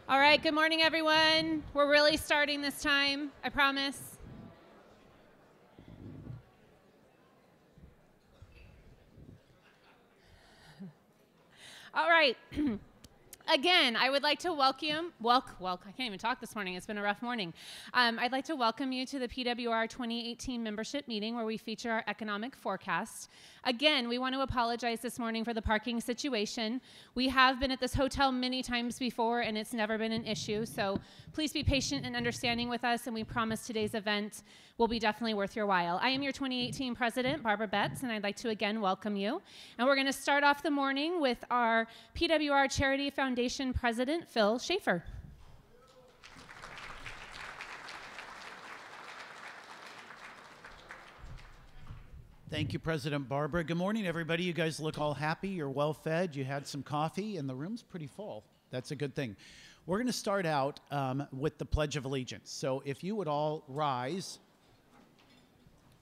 All right, good morning, everyone. We're really starting this time, I promise. All right. Again, I would like to welcome, I can't even talk this morning. It's been a rough morning. I'd like to welcome you to the PWR 2018 membership meeting where we feature our economic forecast. Again, we want to apologize this morning for the parking situation. We have been at this hotel many times before and it's never been an issue. So please be patient and understanding with us, and we promise today's event will be definitely worth your while. I am your 2018 president, Barbara Betts, and I'd like to again welcome you. And we're going to start off the morning with our PWR Charity Foundation president, Phil Schaefer. Thank you, President Barbara. Good morning, everybody. You guys look all happy. You're well fed. You had some coffee, and the room's pretty full. That's a good thing. We're going to start out with the Pledge of Allegiance. So if you would all rise.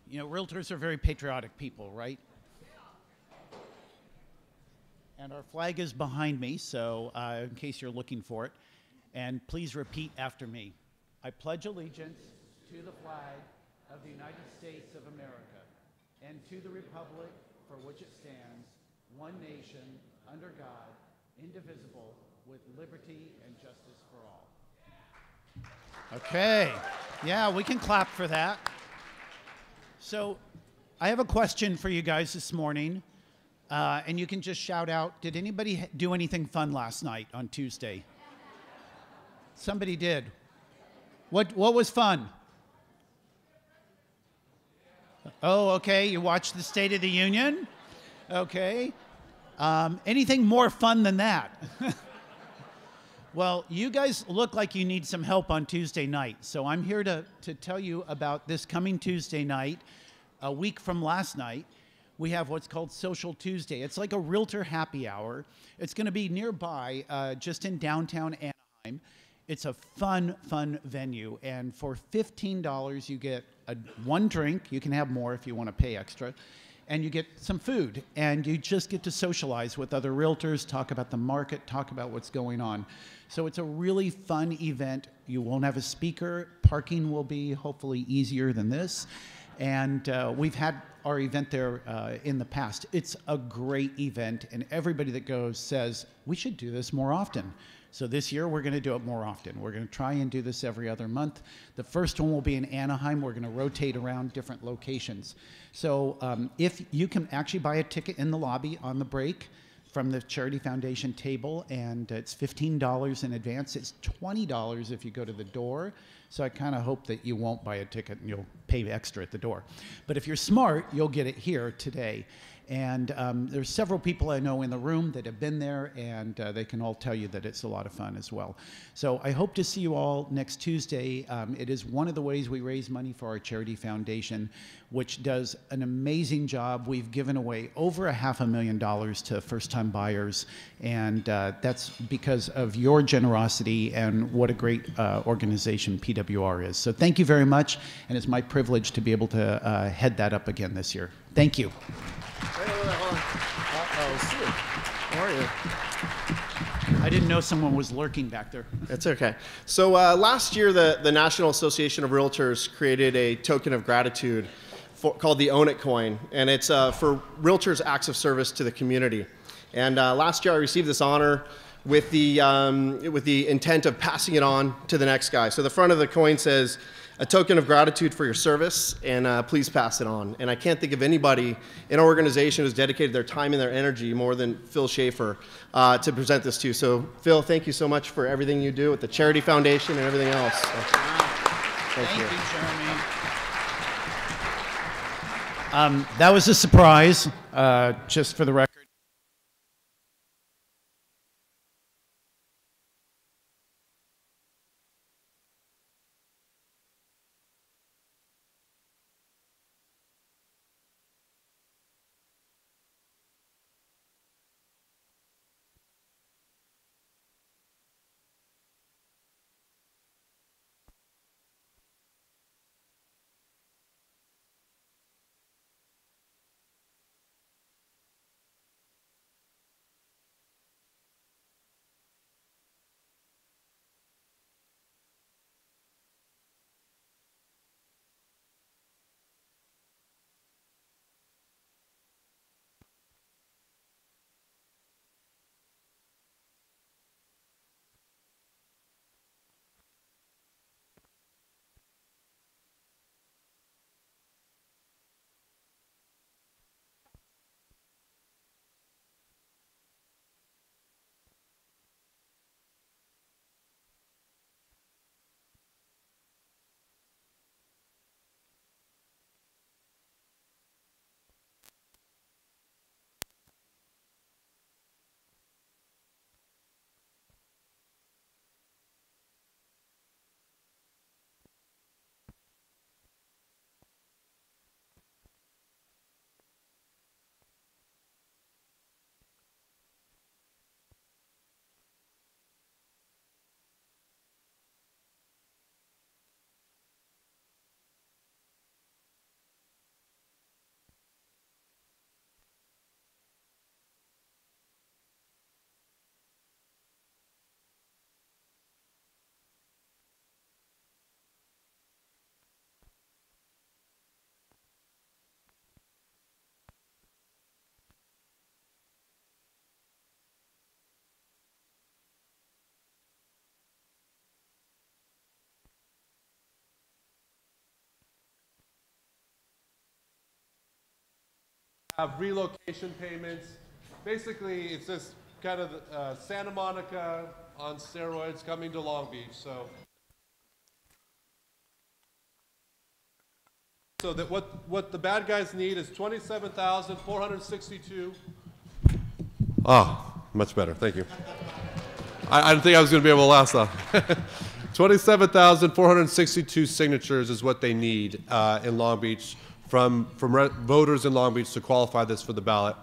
You know, realtors are very patriotic people, right? And our flag is behind me, so in case you're looking for it. And please repeat after me. I pledge allegiance to the flag of the United States of America and to the republic for which it stands, one nation, under God, indivisible, with liberty and justice for all. Okay. Yeah, we can clap for that. So I have a question for you guys this morning, and you can just shout out, did anybody do anything fun last night on Tuesday? Somebody did. What was fun? Oh, okay, you watched the State of the Union? Okay. Anything more fun than that? Well, you guys look like you need some help on Tuesday night, so I'm here to tell you about this coming Tuesday night. A week from last night, we have what's called Social Tuesday. It's like a realtor happy hour. It's going to be nearby, just in downtown Anaheim. It's a fun venue, and for $15, you get one drink. You can have more if you want to pay extra. And you get some food, and you just get to socialize with other realtors, talk about the market, talk about what's going on. So it's a really fun event. You won't have a speaker. Parking will be hopefully easier than this. And we've had our event there in the past. It's a great event, and everybody that goes says, we should do this more often. So this year, we're going to do it more often. We're going to try and do this every other month. The first one will be in Anaheim. We're going to rotate around different locations. So if you can actually buy a ticket in the lobby on the break from the Charity Foundation table, and it's $15 in advance. It's $20 if you go to the door. So I kind of hope that you won't buy a ticket and you'll pay extra at the door. But if you're smart, you'll get it here today. And there's several people I know in the room that have been there, and they can all tell you that it's a lot of fun as well. So I hope to see you all next Tuesday. It is one of the ways we raise money for our charity foundation, which does an amazing job. We've given away over $500,000 to first-time buyers, and that's because of your generosity and what a great organization PWR is. So thank you very much, and it's my privilege to be able to head that up again this year. Thank you. Wait, hold on. Uh-oh, Sue. How are you? I didn't know someone was lurking back there. That's okay. So last year, the National Association of Realtors created a token of gratitude called the Own It coin, and it's for realtors' acts of service to the community. And last year, I received this honor with the intent of passing it on to the next guy. So the front of the coin says, "A token of gratitude for your service, and please pass it on." And I can't think of anybody in our organization who's dedicated their time and their energy more than Phil Schaefer to present this to. So Phil, thank you so much for everything you do with the Charity Foundation and everything else. So, thank you, Jeremy. That was a surprise, just for the record. have relocation payments. Basically, it's just kind of Santa Monica on steroids coming to Long Beach. So that what the bad guys need is 27,462. Ah, much better. Thank you. I didn't think I was going to be able to last that. 27,462 signatures is what they need in Long Beach from voters in Long Beach to qualify this for the ballot.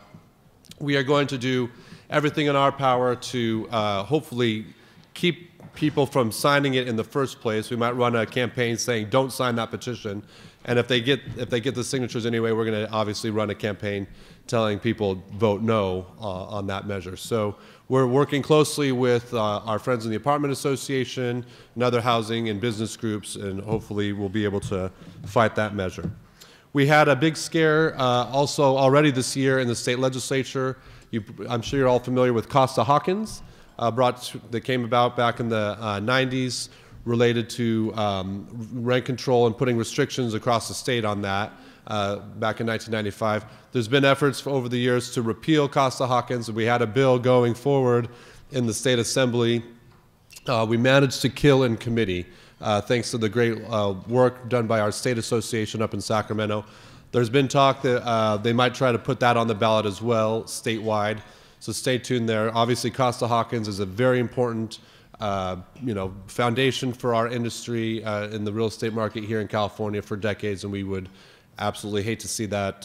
We are going to do everything in our power to hopefully keep people from signing it in the first place. We might run a campaign saying, don't sign that petition. And if they get the signatures anyway, we're going to obviously run a campaign telling people vote no on that measure. So we're working closely with our friends in the Apartment Association and other housing and business groups, and hopefully we'll be able to fight that measure. We had a big scare also already this year in the state legislature. I'm sure you're all familiar with Costa-Hawkins, that came about back in the 90s, related to rent control and putting restrictions across the state on that back in 1995. There's been efforts over the years to repeal Costa-Hawkins, and we had a bill going forward in the state assembly. We managed to kill in committee thanks to the great work done by our state association up in Sacramento. There's been talk that they might try to put that on the ballot as well statewide, so stay tuned there. Obviously, Costa-Hawkins is a very important foundation for our industry in the real estate market here in California for decades, and we would absolutely hate to see that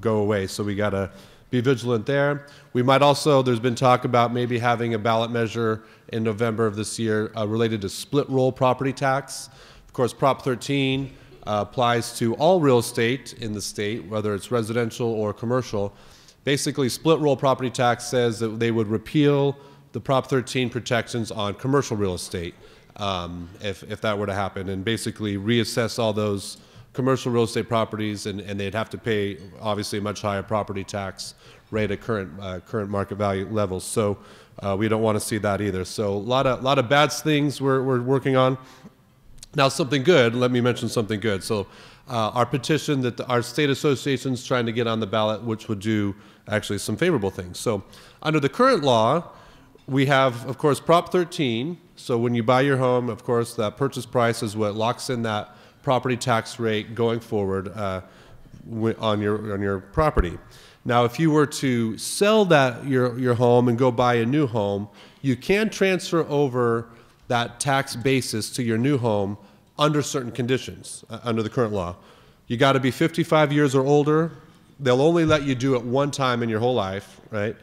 go away. So we got to be vigilant there. We might also, there's been talk about maybe having a ballot measure in November of this year related to split roll property tax. Of course, Prop 13 applies to all real estate in the state, whether it's residential or commercial. Basically, split roll property tax says that they would repeal the Prop 13 protections on commercial real estate if that were to happen, and basically reassess all those commercial real estate properties, and they'd have to pay obviously a much higher property tax rate at current market value levels. So we don't want to see that either. So a lot of bad things we're working on. Now something good, let me mention something good. So our petition that our state association's trying to get on the ballot, which would do actually some favorable things. So under the current law, we have, of course, Prop 13. So when you buy your home, of course, that purchase price is what locks in that property tax rate going forward on your property. Now, if you were to sell your home and go buy a new home, you can transfer over that tax basis to your new home under certain conditions under the current law. You got to be 55 years or older. They'll only let you do it one time in your whole life, right?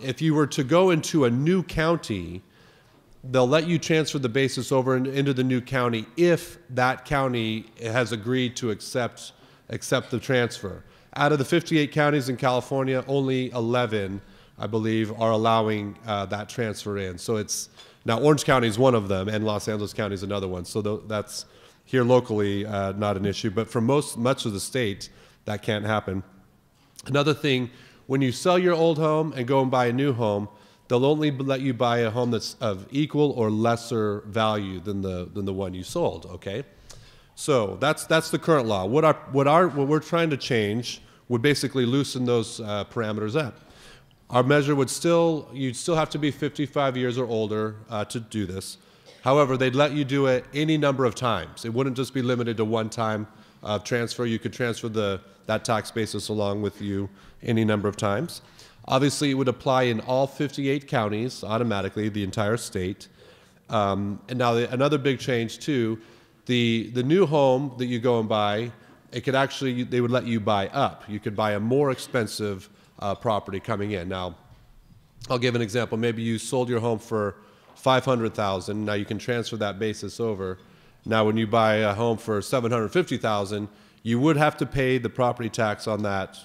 If you were to go into a new county, they'll let you transfer the basis over into the new county if that county has agreed to accept the transfer. Out of the 58 counties in California, only 11, I believe, are allowing that transfer in. So now Orange County is one of them, and Los Angeles County is another one. So that's here locally not an issue, but for much of the state, that can't happen. Another thing, when you sell your old home and go and buy a new home, they'll only let you buy a home that's of equal or lesser value than the one you sold. Okay, so that's the current law. What we're trying to change would basically loosen those parameters up. Our measure would you'd still have to be 55 years or older to do this. However, they'd let you do it any number of times. It wouldn't just be limited to one time transfer. You could transfer that tax basis along with you any number of times. Obviously, it would apply in all 58 counties automatically, the entire state. And now another big change too, the new home that you go and buy, they would let you buy up. You could buy a more expensive property coming in. Now, I'll give an example. Maybe you sold your home for $500,000. Now you can transfer that basis over. Now, when you buy a home for $750,000, you would have to pay the property tax on that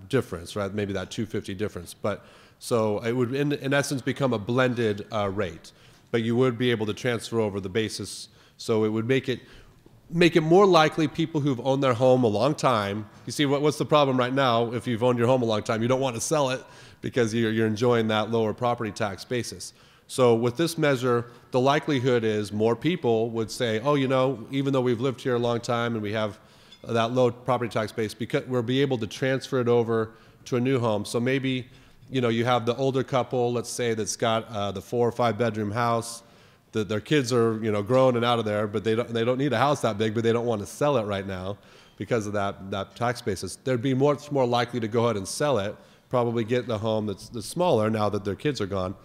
difference, right? Maybe that $250 difference. But so it would, in essence, become a blended rate. But you would be able to transfer over the basis. So it would make it more likely people who've owned their home a long time. You see, what's the problem right now? If you've owned your home a long time, you don't want to sell it because you're enjoying that lower property tax basis. So with this measure, the likelihood is more people would say, oh, even though we've lived here a long time and we have that low property tax base, because we'll be able to transfer it over to a new home. So maybe, you know, you have the older couple, let's say, that's got the 4 or 5 bedroom house. Their kids are, you know, grown and out of there, but they don't need a house that big, but they don't want to sell it right now because of that tax basis. They'd be much more likely to go ahead and sell it, probably get the home that's smaller now that their kids are gone.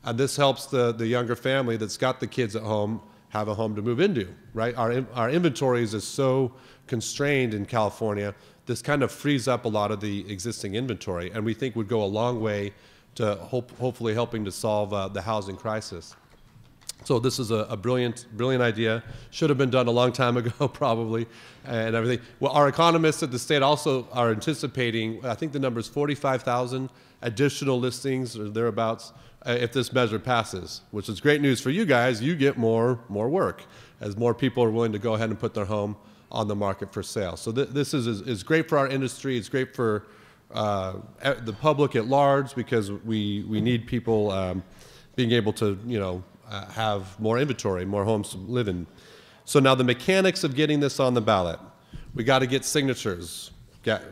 And this helps the younger family that's got the kids at home have a home to move into, right? Our inventories is so constrained in California, this kind of frees up a lot of the existing inventory, and we think would go a long way to hopefully helping to solve the housing crisis. So this is a brilliant idea. Should have been done a long time ago, probably, and everything. Well, our economists at the state also are anticipating, I think the number is 45,000 additional listings or thereabouts if this measure passes, which is great news for you guys. You get more work as more people are willing to go ahead and put their home on the market for sale. So this is great for our industry. It's great for the public at large, because we need people being able to, you know, have more inventory, more homes to live in. So now the mechanics of getting this on the ballot. We got to get signatures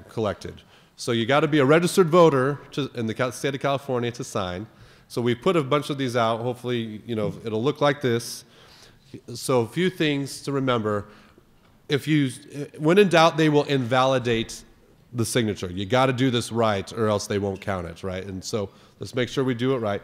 collected. So you got to be a registered voter in the state of California to sign. So we put a bunch of these out. Hopefully, you know, it'll look like this. So a few things to remember. When in doubt, they will invalidate the signature. You got to do this right, or else they won't count it, right? And so let's make sure we do it right.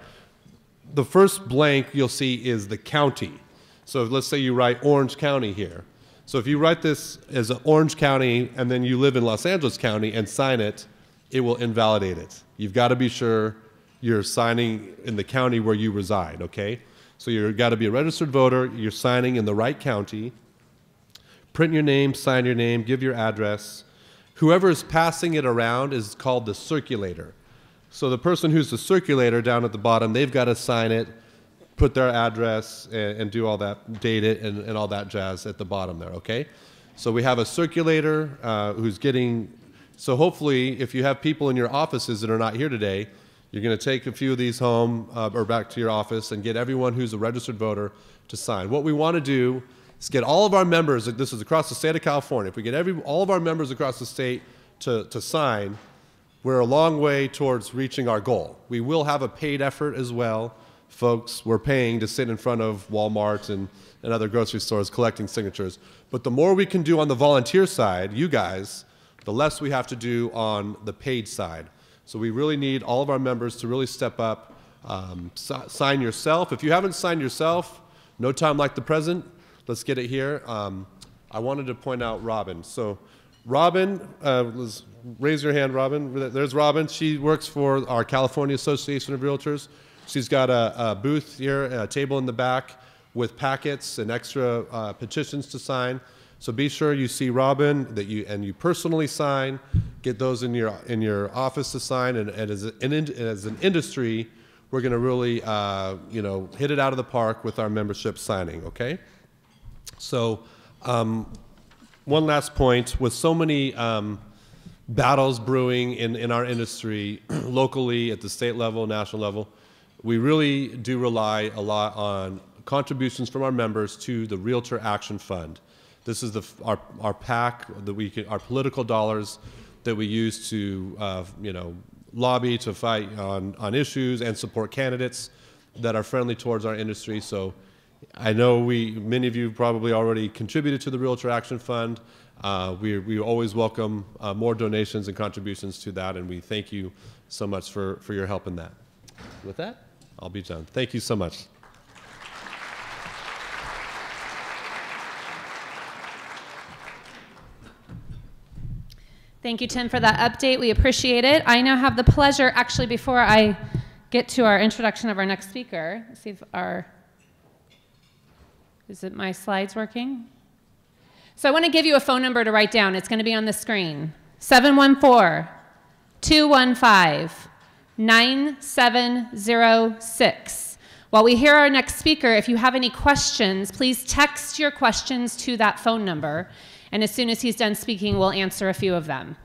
The first blank you'll see is the county. So let's say you write Orange County here. So if you write this as Orange County and then you live in Los Angeles County and sign it, it will invalidate it. You've got to be sure you're signing in the county where you reside, okay? So you've got to be a registered voter, you're signing in the right county. Print your name, sign your name, give your address. Whoever is passing it around is called the circulator. So the person who's the circulator down at the bottom, they've got to sign it, put their address, and do all that, date it, and all that jazz at the bottom there, okay? So we have a circulator who's getting, so hopefully if you have people in your offices that are not here today, you're going to take a few of these home or back to your office and get everyone who's a registered voter to sign. What we want to do is get all of our members, this is across the state of California, if we get all of our members across the state to sign, we're a long way towards reaching our goal. We will have a paid effort as well. Folks, we're paying to sit in front of Walmart and other grocery stores collecting signatures. But the more we can do on the volunteer side, you guys, the less we have to do on the paid side. So we really need all of our members to really step up, sign yourself. If you haven't signed yourself, no time like the present. Let's get it here. I wanted to point out Robin. So Robin, raise your hand, Robin. There's Robin. She works for our California Association of Realtors. She's got a booth here, a table in the back with packets and extra petitions to sign. So be sure you see Robin, that you personally sign. Get those in your office to sign. And as an industry, we're going to really hit it out of the park with our membership signing. Okay. So one last point: with so many battles brewing in our industry, locally, at the state level, national level, we really do rely a lot on contributions from our members to the Realtor Action Fund. This is our PAC, our political dollars that we use to lobby, to fight on issues and support candidates that are friendly towards our industry. So I know many of you probably already contributed to the Realtor Action Fund. We always welcome more donations and contributions to that, and we thank you so much for your help in that. With that, I'll be done. Thank you so much. Thank you, Tim, for that update. We appreciate it. I now have the pleasure, actually, before I get to our introduction of our next speaker, let's see if is it my slides working? So I want to give you a phone number to write down. It's going to be on the screen. 714-215-9706. While we hear our next speaker, if you have any questions, please text your questions to that phone number. And as soon as he's done speaking, we'll answer a few of them.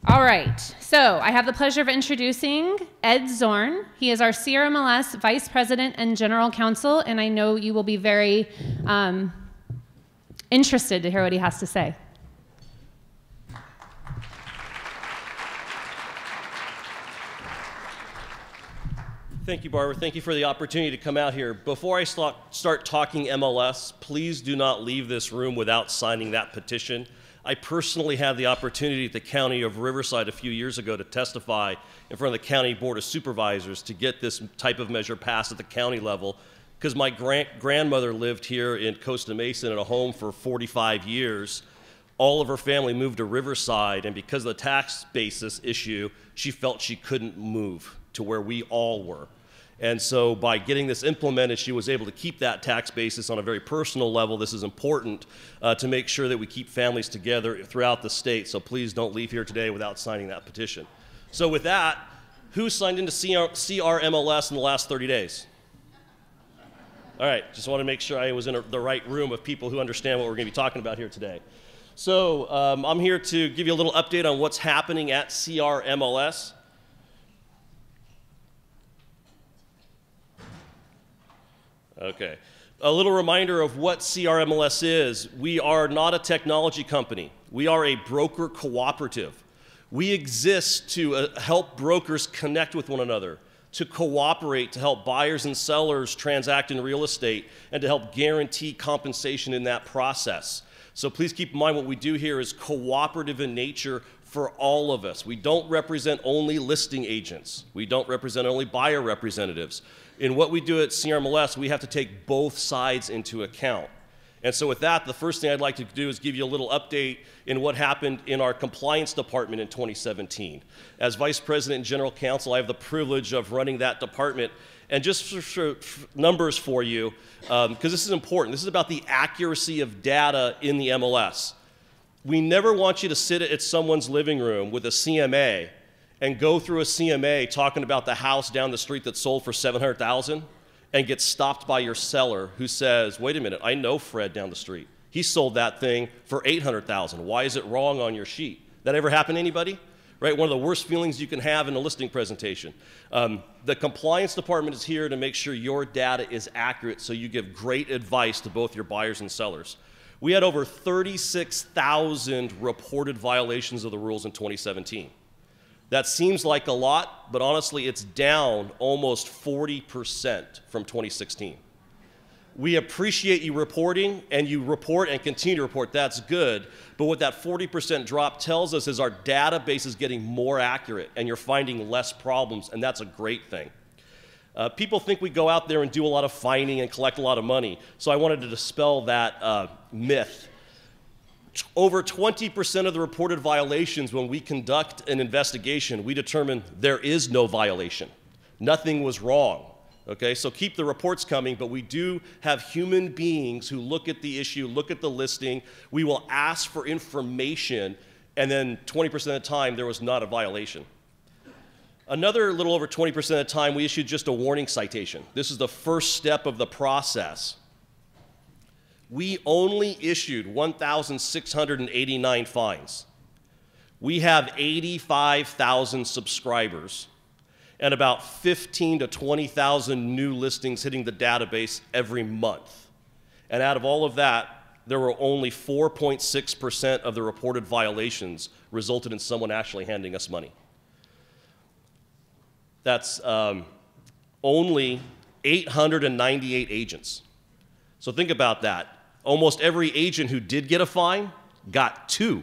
All right, so I have the pleasure of introducing Ed Zorn. He is our CRMLS Vice President and General Counsel, and I know you will be very interested to hear what he has to say. Thank you, Barbara. Thank you for the opportunity to come out here. Before I start talking MLS, please do not leave this room without signing that petition. I personally had the opportunity at the County of Riverside a few years ago to testify in front of the County Board of Supervisors to get this type of measure passed at the county level, because my grandmother lived here in Costa Mesa in a home for 45 years. All of her family moved to Riverside, and because of the tax basis issue, she felt she couldn't move to where we all were. And so by getting this implemented, she was able to keep that tax basis on a very personal level. This is important to make sure that we keep families together throughout the state. So please don't leave here today without signing that petition. So with that, who signed into C.A.R. MLS in the last 30 days? All right, just want to make sure I was in the right room of people who understand what we're going to be talking about here today. So I'm here to give you a little update on what's happening at C.A.R. MLS. Okay. A little reminder of what C.A.R. MLS is. We are not a technology company. We are a broker cooperative. We exist to help brokers connect with one another, to cooperate, to help buyers and sellers transact in real estate, and to help guarantee compensation in that process. So please keep in mind what we do here is cooperative in nature for all of us. We don't represent only listing agents. We don't represent only buyer representatives. In what we do at C.A.R. MLS, we have to take both sides into account. And so with that, the first thing I'd like to do is give you a little update in what happened in our compliance department in 2017. As Vice President and General Counsel, I have the privilege of running that department. And just for numbers for you, because this is important. This is about the accuracy of data in the MLS. We never want you to sit at someone's living room with a CMA and go through a CMA talking about the house down the street that sold for $700,000 and get stopped by your seller who says, wait a minute, I know Fred down the street. He sold that thing for $800,000. Why is it wrong on your sheet? That ever happen to anybody? Right? One of the worst feelings you can have in a listing presentation. The compliance department is here to make sure your data is accurate so you give great advice to both your buyers and sellers. We had over 36,000 reported violations of the rules in 2017. That seems like a lot, but honestly, it's down almost 40% from 2016. We appreciate you reporting, and you report and continue to report. That's good. But what that 40% drop tells us is our database is getting more accurate, and you're finding less problems, and that's a great thing. People think we go out there and do a lot of fining and collect a lot of money, so I wanted to dispel that myth. Over 20% of the reported violations, when we conduct an investigation, we determine there is no violation. Nothing was wrong. Okay, so keep the reports coming, but we do have human beings who look at the issue, look at the listing. We will ask for information, and then 20% of the time, there was not a violation. Another little over 20% of the time, we issued just a warning citation. This is the first step of the process. We only issued 1,689 fines. We have 85,000 subscribers and about 15 to 20,000 new listings hitting the database every month. And out of all of that, there were only 4.6% of the reported violations resulted in someone actually handing us money. That's only 898 agents. So think about that. Almost every agent who did get a fine got 2.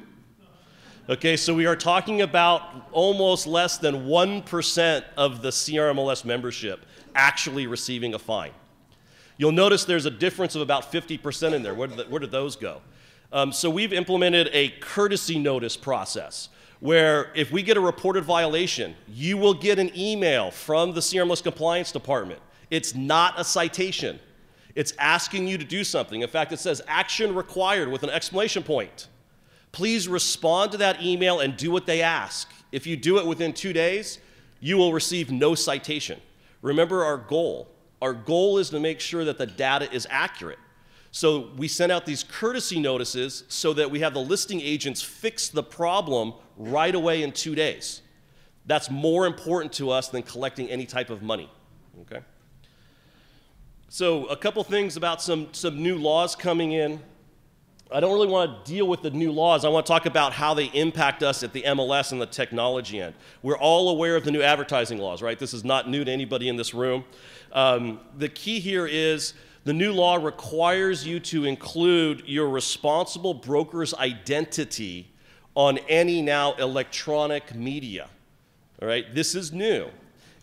Okay, so we are talking about almost less than 1% of the C.A.R. MLS membership actually receiving a fine. You'll notice there's a difference of about 50% in there. Where did those go? So we've implemented a courtesy notice process where if we get a reported violation, you will get an email from the C.A.R. MLS compliance department. It's not a citation. It's asking you to do something. In fact, it says action required with an exclamation point. Please respond to that email and do what they ask. If you do it within 2 days, you will receive no citation. Remember our goal. Our goal is to make sure that the data is accurate. So we send out these courtesy notices so that we have the listing agents fix the problem right away in 2 days. That's more important to us than collecting any type of money. Okay? So a couple things about some new laws coming in. I don't really want to deal with the new laws. I want to talk about how they impact us at the MLS and the technology end. We're all aware of the new advertising laws, right? This is not new to anybody in this room. The key here is the new law requires you to include your responsible broker's identity on any now electronic media. All right, this is new.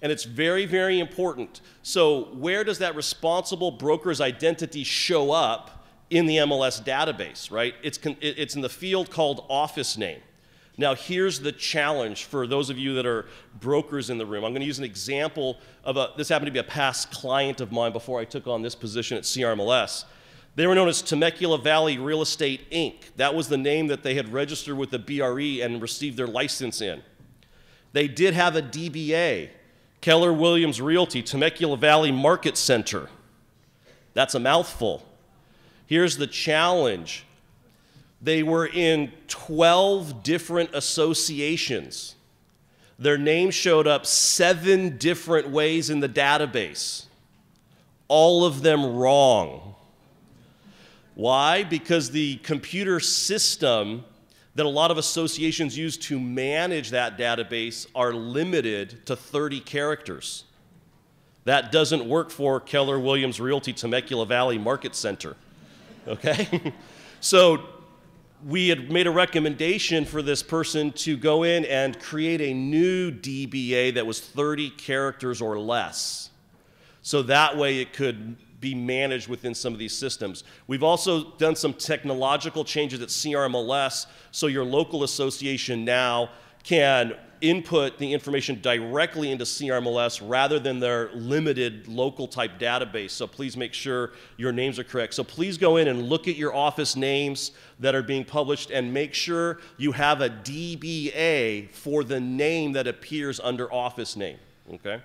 And it's very, very important. So where does that responsible broker's identity show up in the MLS database, right? It's in the field called office name. Now here's the challenge for those of you that are brokers in the room. I'm going to use an example of this happened to be a past client of mine before I took on this position at C.A.R. MLS. They were known as Temecula Valley Real Estate, Inc. That was the name that they had registered with the BRE and received their license in. They did have a DBA, Keller Williams Realty, Temecula Valley Market Center. That's a mouthful. Here's the challenge. They were in 12 different associations. Their name showed up 7 different ways in the database. All of them wrong. Why? Because the computer system that a lot of associations use to manage that database are limited to 30 characters. That doesn't work for Keller Williams Realty Temecula Valley Market Center. Okay? So we had made a recommendation for this person to go in and create a new DBA that was 30 characters or less. So that way it could be managed within some of these systems. We've also done some technological changes at C.A.R. MLS, so your local association now can input the information directly into C.A.R. MLS rather than their limited local type database. So please make sure your names are correct. So please go in and look at your office names that are being published and make sure you have a DBA for the name that appears under office name, okay?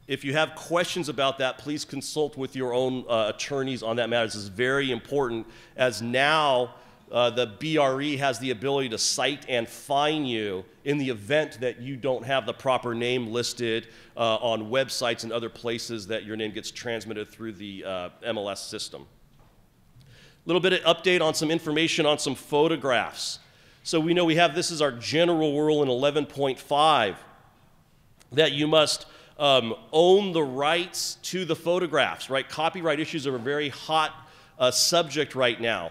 If you have questions about that, please consult with your own attorneys on that matter. This is very important, as now the BRE has the ability to cite and fine you in the event that you don't have the proper name listed on websites and other places that your name gets transmitted through the MLS system. A little bit of update on some information on some photographs. So we know we have, this is our general rule in 11.5, that you must own the rights to the photographs, right? Copyright issues are a very hot subject right now.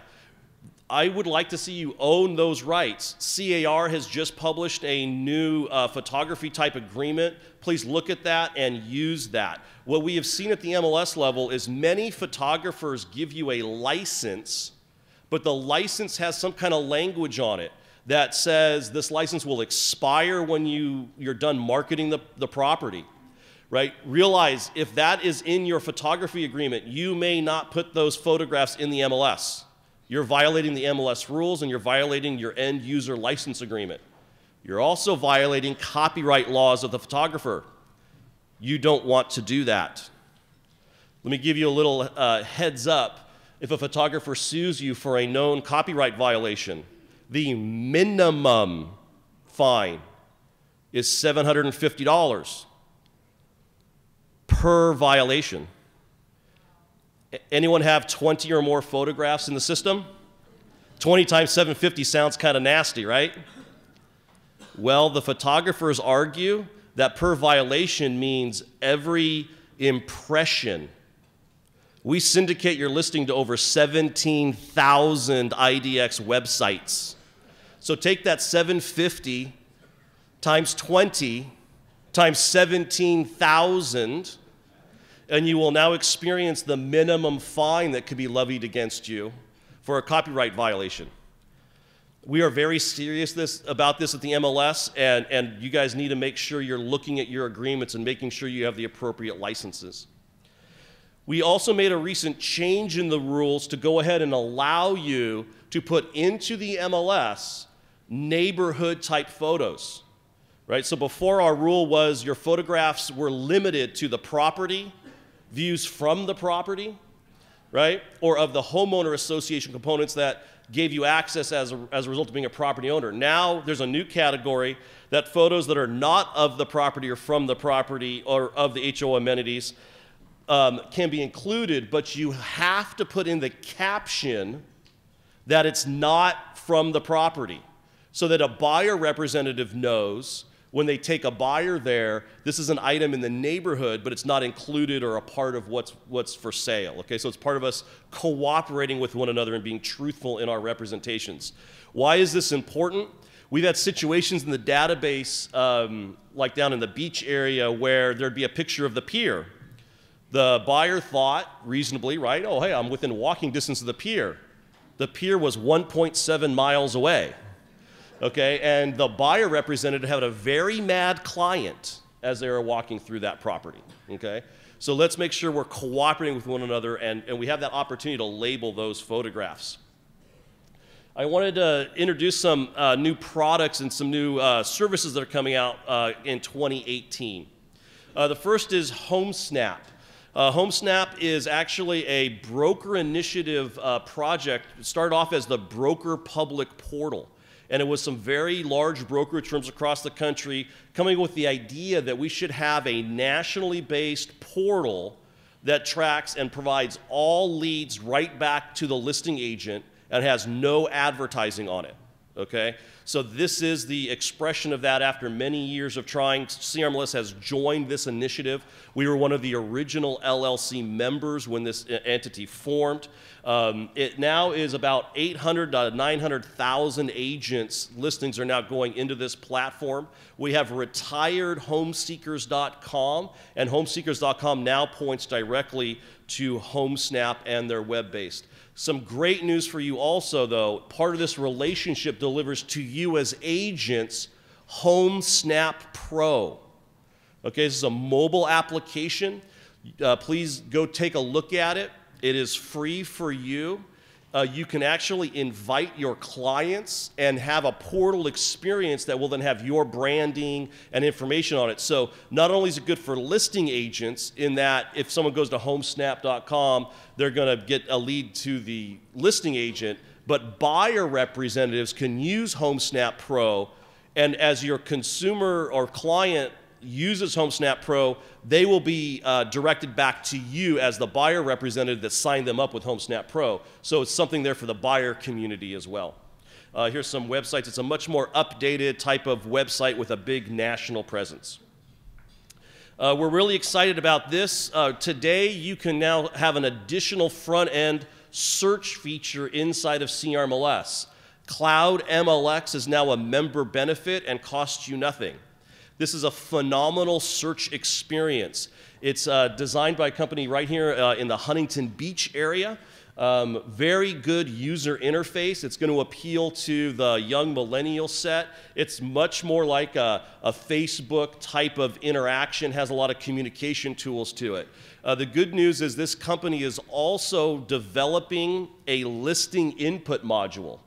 I would like to see you own those rights. C.A.R. has just published a new photography type agreement. Please look at that and use that. What we have seen at the MLS level is many photographers give you a license, but the license has some kind of language on it that says this license will expire when you're done marketing the property. Right? Realize if that is in your photography agreement, you may not put those photographs in the MLS. You're violating the MLS rules and you're violating your end user license agreement. You're also violating copyright laws of the photographer. You don't want to do that. Let me give you a little heads up. If a photographer sues you for a known copyright violation, the minimum fine is $750. Per violation. Anyone have 20 or more photographs in the system? 20 times 750 sounds kind of nasty, right? Well, the photographers argue that per violation means every impression. We syndicate your listing to over 17,000 IDX websites. So take that 750 times 20 times 17,000, and you will now experience the minimum fine that could be levied against you for a copyright violation. We are very serious about this at the MLS, and you guys need to make sure you're looking at your agreements and making sure you have the appropriate licenses. We also made a recent change in the rules to go ahead and allow you to put into the MLS neighborhood type photos. Right? So before, our rule was your photographs were limited to the property, views from the property, right? Or of the homeowner association components that gave you access as a result of being a property owner. Now there's a new category that photos that are not of the property or from the property or of the HO amenities can be included, but you have to put in the caption that it's not from the property, so that a buyer representative knows when they take a buyer there, this is an item in the neighborhood, but it's not included or a part of what's for sale. Okay, so it's part of us cooperating with one another and being truthful in our representations. Why is this important? We've had situations in the database, like down in the beach area, where there'd be a picture of the pier. The buyer thought, reasonably, right, oh, hey, I'm within walking distance of the pier. The pier was 1.7 miles away. Okay, and the buyer representative had a very mad client as they were walking through that property. Okay, so let's make sure we're cooperating with one another, and we have that opportunity to label those photographs. I wanted to introduce some new products and some new services that are coming out in 2018. The first is HomeSnap. HomeSnap is actually a broker initiative project. It started off as the Broker Public Portal. And it was some very large brokerage firms across the country coming with the idea that we should have a nationally based portal that tracks and provides all leads right back to the listing agent and has no advertising on it. Okay? So this is the expression of that after many years of trying. C.A.R. MLS has joined this initiative. We were one of the original LLC members when this entity formed. It now is about 800 to 900,000 agents' listings are now going into this platform. We have retired homeseekers.com, and homeseekers.com now points directly to HomeSnap and their web-based. Some great news for you also, though. Part of this relationship delivers to you as agents HomeSnap Pro. Okay, this is a mobile application. Please go take a look at it. It is free for you. You can actually invite your clients and have a portal experience that will then have your branding and information on it. So not only is it good for listing agents in that if someone goes to homesnap.com, they're going to get a lead to the listing agent, but buyer representatives can use HomeSnap Pro, and as your consumer or client uses HomeSnap Pro, they will be directed back to you as the buyer representative that signed them up with HomeSnap Pro. So it's something there for the buyer community as well. Here's some websites. It's a much more updated type of website with a big national presence. We're really excited about this. Today, you can now have an additional front-end search feature inside of C.A.R. MLS. Cloud MLX is now a member benefit and costs you nothing. This is a phenomenal search experience. It's designed by a company right here in the Huntington Beach area. Very good user interface. It's going to appeal to the young millennial set. It's much more like a Facebook type of interaction, has a lot of communication tools to it. The good news is this company is also developing a listing input module,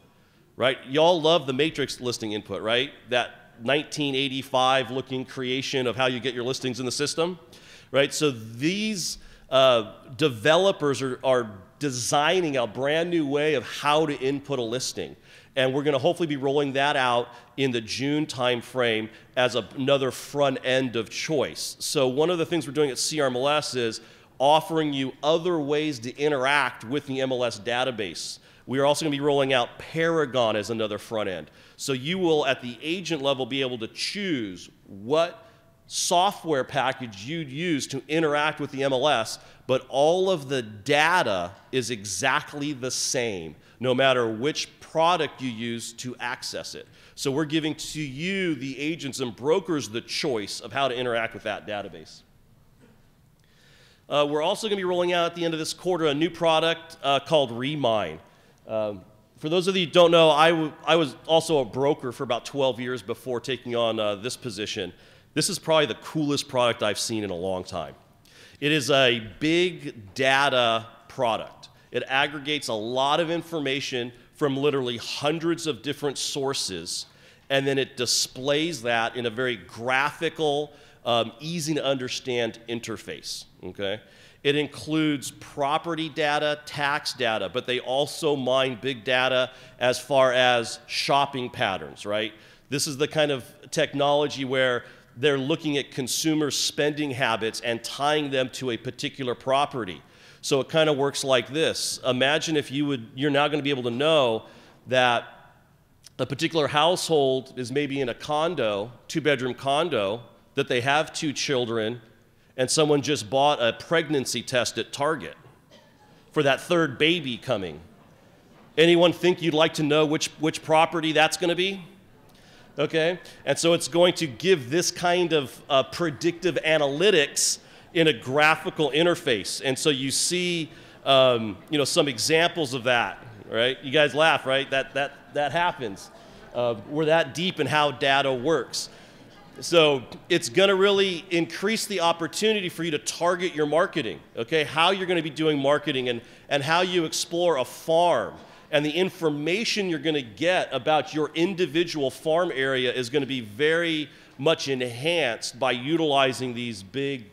right? Y'all love the Matrix listing input, right? That 1985 looking creation of how you get your listings in the system, right? So these developers are designing a brand new way of how to input a listing. And we're going to hopefully be rolling that out in the June timeframe as another front end of choice. So one of the things we're doing at C.A.R. MLS is offering you other ways to interact with the MLS database. We are also going to be rolling out Paragon as another front end. So you will, at the agent level, be able to choose what software package you'd use to interact with the MLS, but all of the data is exactly the same, no matter which product you use to access it. So we're giving to you, the agents and brokers, the choice of how to interact with that database. We're also going to be rolling out at the end of this quarter a new product called Remine. For those of you who don't know, I was also a broker for about 12 years before taking on this position. This is probably the coolest product I've seen in a long time. It is a big data product. It aggregates a lot of information from literally hundreds of different sources, and then it displays that in a very graphical, easy to understand interface. Okay? It includes property data, tax data, but they also mine big data as far as shopping patterns, right? This is the kind of technology where they're looking at consumer spending habits and tying them to a particular property. So it kind of works like this. Imagine if you're now going to be able to know that a particular household is maybe in a condo, 2-bedroom condo, that they have 2 children, and someone just bought a pregnancy test at Target for that 3rd baby coming. Anyone think you'd like to know which property that's going to be? Okay, and so it's going to give this kind of predictive analytics in a graphical interface. And so you see, some examples of that, right? You guys laugh, right? That happens. We're that deep in how data works. So it's going to really increase the opportunity for you to target your marketing, okay? How you're going to be doing marketing and how you explore a farm. And the information you're going to get about your individual farm area is going to be very much enhanced by utilizing these big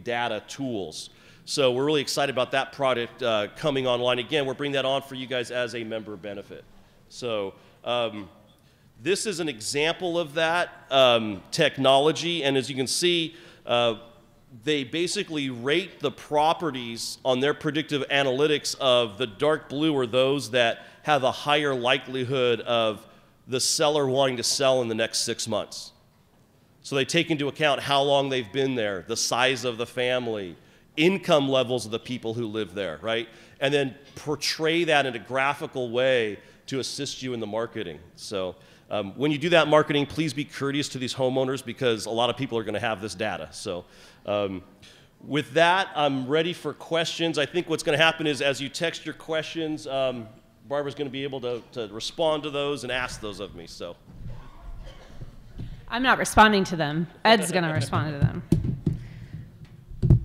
data tools. So we're really excited about that product coming online. Again, we're bringing that on for you guys as a member benefit. So this is an example of that technology. And as you can see, they basically rate the properties on their predictive analytics of the dark blue are those that have a higher likelihood of the seller wanting to sell in the next 6 months. So they take into account how long they've been there, the size of the family, income levels of the people who live there, right? And then portray that in a graphical way to assist you in the marketing. So when you do that marketing, please be courteous to these homeowners because a lot of people are going to have this data. So with that, I'm ready for questions. I think what's going to happen is as you text your questions, Barbara's going to be able to respond to those and ask those of me. So I'm not responding to them. Ed's going to respond to them.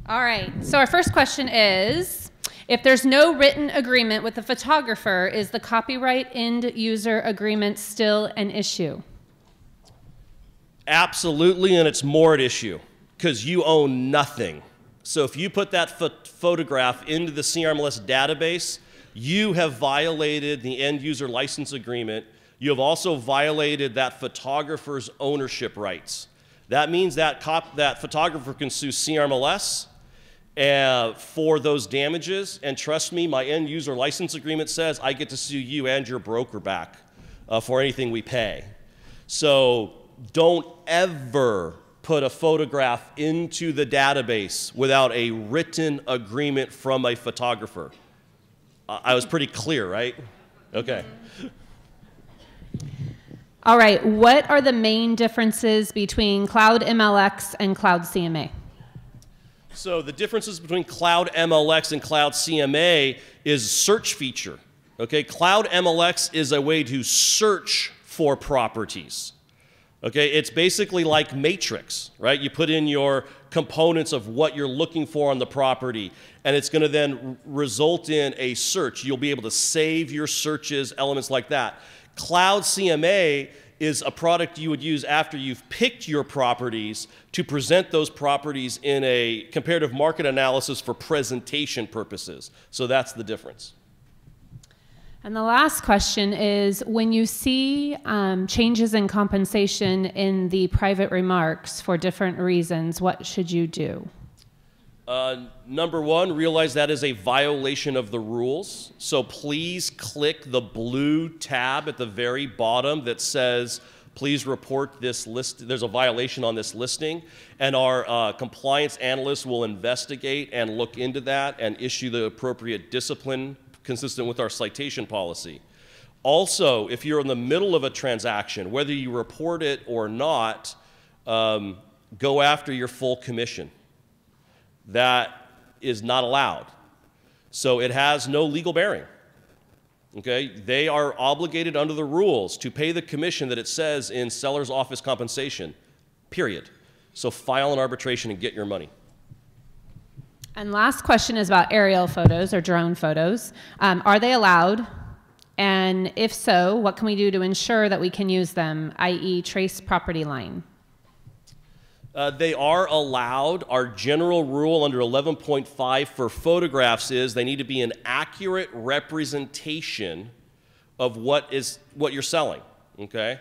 All right. So our first question is, if there's no written agreement with the photographer, is the copyright end user agreement still an issue? Absolutely, and it's more at issue because you own nothing. So if you put that photograph into the C.A.R. database, you have violated the end user license agreement. You have also violated that photographer's ownership rights. That means that photographer can sue C.R. For those damages, and trust me, my end user license agreement says I get to sue you and your broker back for anything we pay. So don't ever put a photograph into the database without a written agreement from a photographer. I was pretty clear, right? Okay. All right, what are the main differences between Cloud MLX and Cloud CMA? So the differences between Cloud MLX and Cloud CMA is search feature. Okay, Cloud MLX is a way to search for properties. Okay, it's basically like Matrix, right? You put in your components of what you're looking for on the property, and it's going to then result in a search. You'll be able to save your searches, elements like that. Cloud CMA is a product you would use after you've picked your properties to present those properties in a comparative market analysis for presentation purposes. So that's the difference. And the last question is, when you see changes in compensation in the private remarks for different reasons, what should you do? Number one, realize that is a violation of the rules. So please click the blue tab at the very bottom that says, please report this list. There's a violation on this listing. And our compliance analyst will investigate and look into that and issue the appropriate discipline consistent with our citation policy. Also, if you're in the middle of a transaction, whether you report it or not, go after your full commission. That is not allowed. So it has no legal bearing. Okay? They are obligated under the rules to pay the commission that it says in seller's office compensation, period. So file an arbitration and get your money. And last question is about aerial photos or drone photos. Are they allowed? And if so, what can we do to ensure that we can use them, i.e. trace property line? They are allowed. Our general rule under 11.5 for photographs is they need to be an accurate representation of what you're selling, okay?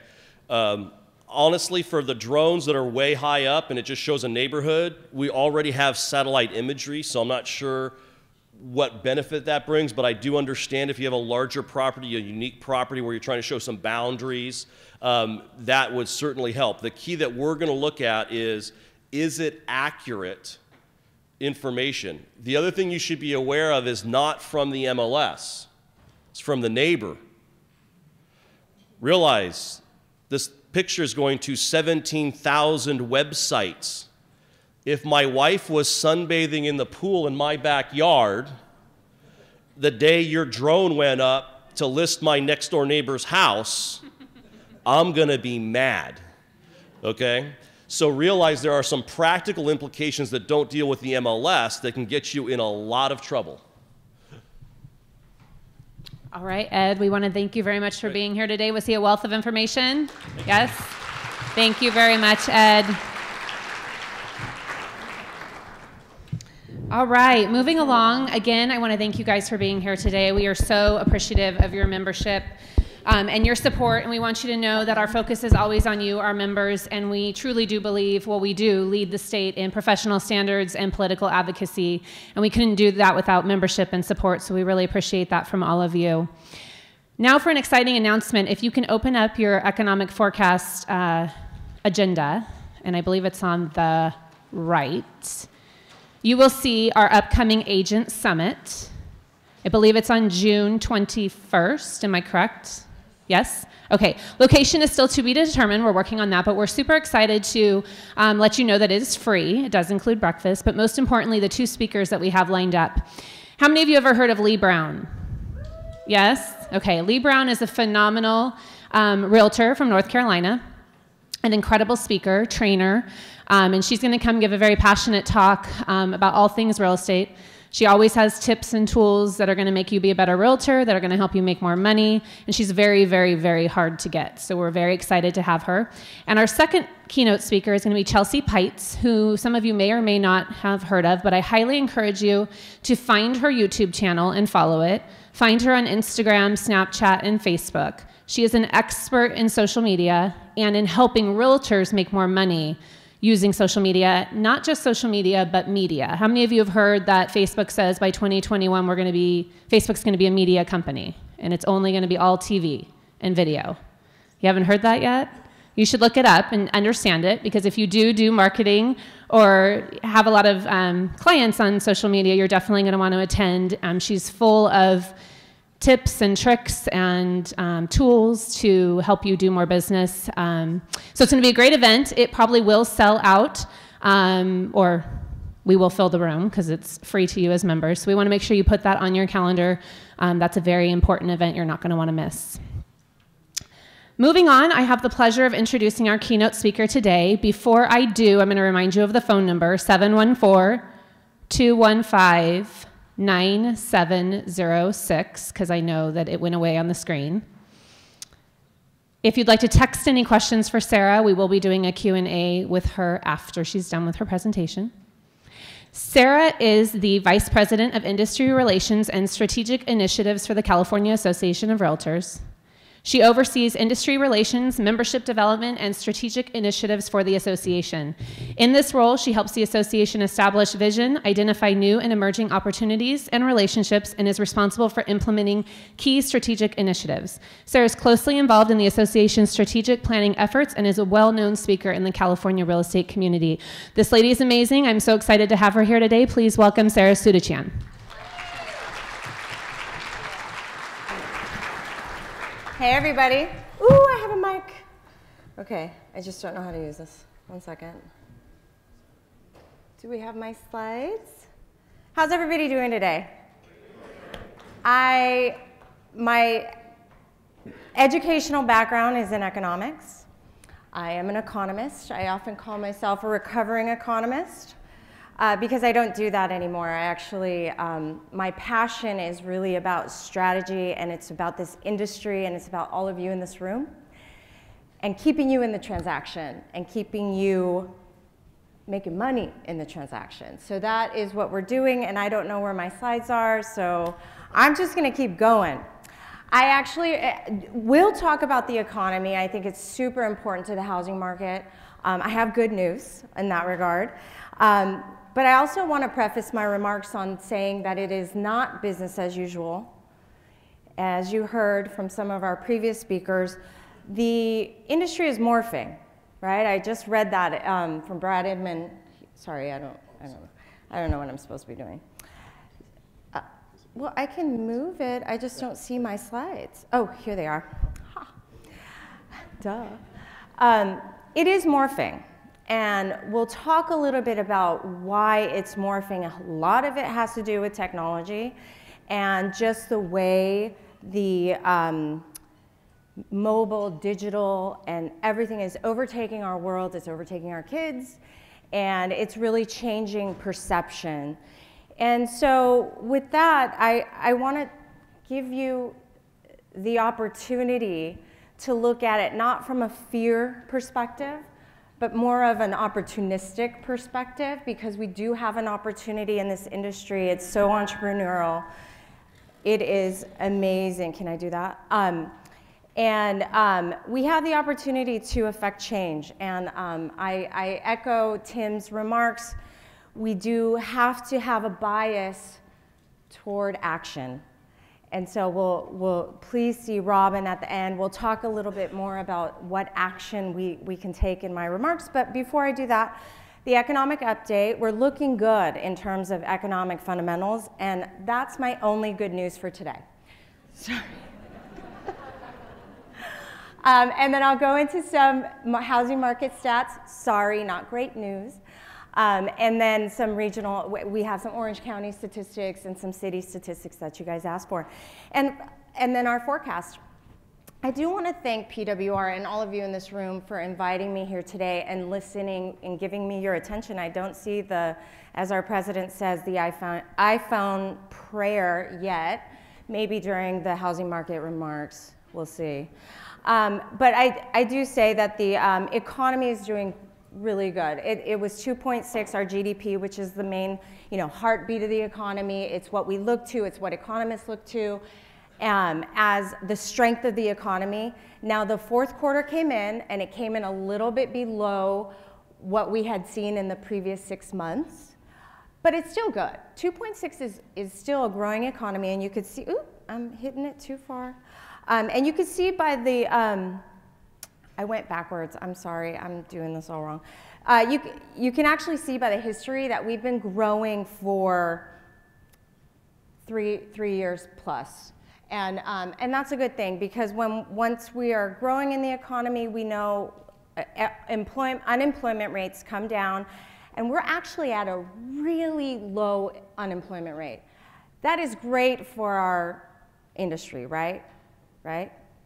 Honestly, for the drones that are way high up and it just shows a neighborhood, we already have satellite imagery, so I'm not sure what benefit that brings, but I do understand if you have a larger property, a unique property where you're trying to show some boundaries, that would certainly help. The key that we're going to look at is it accurate information? The other thing you should be aware of is not from the MLS. It's from the neighbor. Realize this picture is going to 17,000 websites. If my wife was sunbathing in the pool in my backyard, the day your drone went up to list my next door neighbor's house, I'm gonna be mad, okay? So realize there are some practical implications that don't deal with the MLS that can get you in a lot of trouble. All right, Ed, we want to thank you very much for being here today. Was he a wealth of information? Yes? Thank you very much, Ed. All right, moving along. Again, I want to thank you guys for being here today. We are so appreciative of your membership and your support, and we want you to know that our focus is always on you, our members, and we truly do believe, well, we do lead the state in professional standards and political advocacy, and we couldn't do that without membership and support, so we really appreciate that from all of you. Now for an exciting announcement. If you can open up your economic forecast agenda, and I believe it's on the right, you will see our upcoming Agent Summit. I believe it's on June 21st. Am I correct? Yes? Okay. Location is still to be determined. We're working on that, but we're super excited to let you know that it is free. It does include breakfast, but most importantly, the 2 speakers that we have lined up. How many of you have ever heard of Lee Brown? Yes? Okay. Lee Brown is a phenomenal realtor from North Carolina, an incredible speaker, trainer, and she's going to come give a very passionate talk about all things real estate. She always has tips and tools that are going to make you be a better realtor, that are going to help you make more money, and she's very, very, very hard to get. So we're very excited to have her. And our second keynote speaker is going to be Chelsea Pites, who some of you may or may not have heard of, but I highly encourage you to find her YouTube channel and follow it. Find her on Instagram, Snapchat, and Facebook. She is an expert in social media and in helping realtors make more money using social media, not just social media, but media. How many of you have heard that Facebook says by 2021 Facebook's gonna be a media company and it's only gonna be all TV and video? You haven't heard that yet? You should look it up and understand it, because if you do marketing or have a lot of clients on social media, you're definitely gonna wanna attend. She's full of tips and tricks and tools to help you do more business. So it's going to be a great event. It probably will sell out, or we will fill the room because it's free to you as members. So we want to make sure you put that on your calendar. That's a very important event you're not going to want to miss. Moving on, I have the pleasure of introducing our keynote speaker today. Before I do, I'm going to remind you of the phone number, 714-215-9706, because I know that it went away on the screen. If you'd like to text any questions for Sara, we will be doing a Q&A with her after she's done with her presentation. Sara is the Vice President of Industry Relations and Strategic Initiatives for the California Association of Realtors. She oversees industry relations, membership development, and strategic initiatives for the association. In this role, she helps the association establish vision, identify new and emerging opportunities and relationships, and is responsible for implementing key strategic initiatives. Sara is closely involved in the association's strategic planning efforts and is a well-known speaker in the California real estate community. This lady is amazing. I'm so excited to have her here today. Please welcome Sara Sutachan. Hey everybody. Ooh, I have a mic. Okay, I just don't know how to use this. 1 second. Do we have my slides? How's everybody doing today? My educational background is in economics. I am an economist. I often call myself a recovering economist. Because I don't do that anymore. I actually, my passion is really about strategy, and it's about this industry, and it's about all of you in this room, and keeping you in the transaction, and keeping you making money in the transaction. So that is what we're doing, and I don't know where my slides are, so I'm just gonna keep going. I actually will talk about the economy. I think it's super important to the housing market. I have good news in that regard. But I also want to preface my remarks on saying that it is not business as usual. As you heard from some of our previous speakers, the industry is morphing, right? I just read that from Brad Inman. Sorry, I don't know what I'm supposed to be doing. Well, I can move it. I just don't see my slides. Oh, here they are. Ha. Duh. It is morphing. And we'll talk a little bit about why it's morphing. A lot of it has to do with technology and just the way the mobile, digital, and everything is overtaking our world. It's overtaking our kids, and it's really changing perception. And so with that, I want to give you the opportunity to look at it not from a fear perspective, but more of an opportunistic perspective, because we do have an opportunity in this industry. It's so entrepreneurial. It is amazing. Can I do that? We have the opportunity to affect change. And I echo Tim's remarks. We do have to have a bias toward action. And so we'll please see Robin at the end. We'll talk a little bit more about what action we can take in my remarks. But before I do that, the economic update, we're looking good in terms of economic fundamentals, and that's my only good news for today. Sorry. And then I'll go into some housing market stats. Sorry, not great news. And then some regional, we have some Orange County statistics and some city statistics that you guys asked for. And then our forecast. I do want to thank PWR and all of you in this room for inviting me here today and listening and giving me your attention. I don't see the, as our president says, the iPhone prayer yet. Maybe during the housing market remarks, we'll see. But I do say that the economy is doing really good. It was 2.6, our GDP, which is the main, heartbeat of the economy. It's what we look to. It's what economists look to as the strength of the economy. Now, the fourth quarter came in, and it came in a little bit below what we had seen in the previous 6 months, but it's still good. 2.6 is still a growing economy, and you could see, ooh, I'm hitting it too far. And you could see by the, I went backwards. I'm sorry. I'm doing this all wrong. You can actually see by the history that we've been growing for three years plus. And that's a good thing, because once we are growing in the economy, we know unemployment rates come down, and we're actually at a really low unemployment rate. That is great for our industry, right?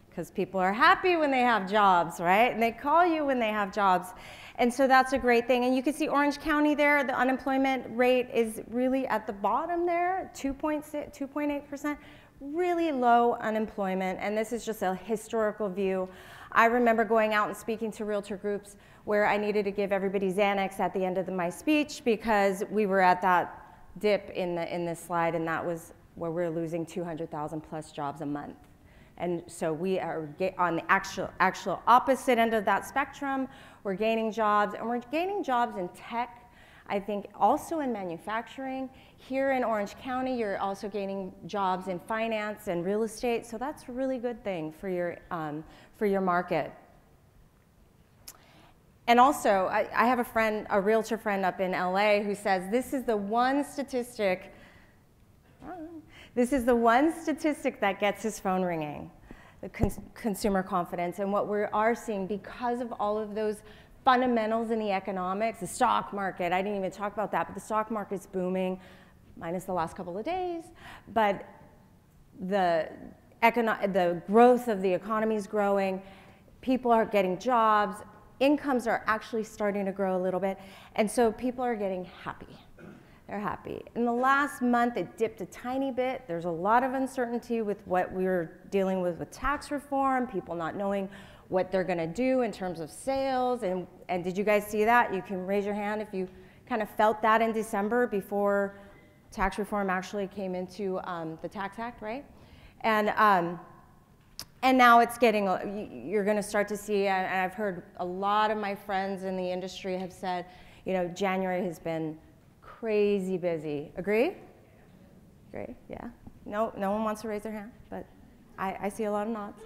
Because people are happy when they have jobs, right? And they call you when they have jobs. And so that's a great thing. And you can see Orange County there, the unemployment rate is really at the bottom there, 2.8%, really low unemployment. And this is just a historical view. I remember going out and speaking to realtor groups where I needed to give everybody Xanax at the end of my speech, because we were at that dip in this slide, and that was where we're losing 200,000 plus jobs a month. And so we are on the actual opposite end of that spectrum. We're gaining jobs, and we're gaining jobs in tech, I think also in manufacturing. Here in Orange County, you're also gaining jobs in finance and real estate, so that's a really good thing for your market. And also, I have a realtor friend up in LA who says this is the one statistic that gets his phone ringing, the consumer confidence. And what we are seeing, because of all of those fundamentals in the economics, the stock market, I didn't even talk about that, but the stock market's booming, minus the last couple of days. But the growth of the economy is growing, people are getting jobs, incomes are actually starting to grow a little bit, and so people are getting happy. They're happy. In the last month, it dipped a tiny bit. There's a lot of uncertainty with what we're dealing with tax reform, people not knowing what they're going to do in terms of sales. And did you guys see that? You can raise your hand if you kind of felt that in December before tax reform actually came into the Tax Act, right? And And now it's getting, you're going to start to see, and I've heard a lot of my friends in the industry have said, you know, January has been crazy busy. Agree? Agree? Yeah. No one wants to raise their hand, but I see a lot of nods.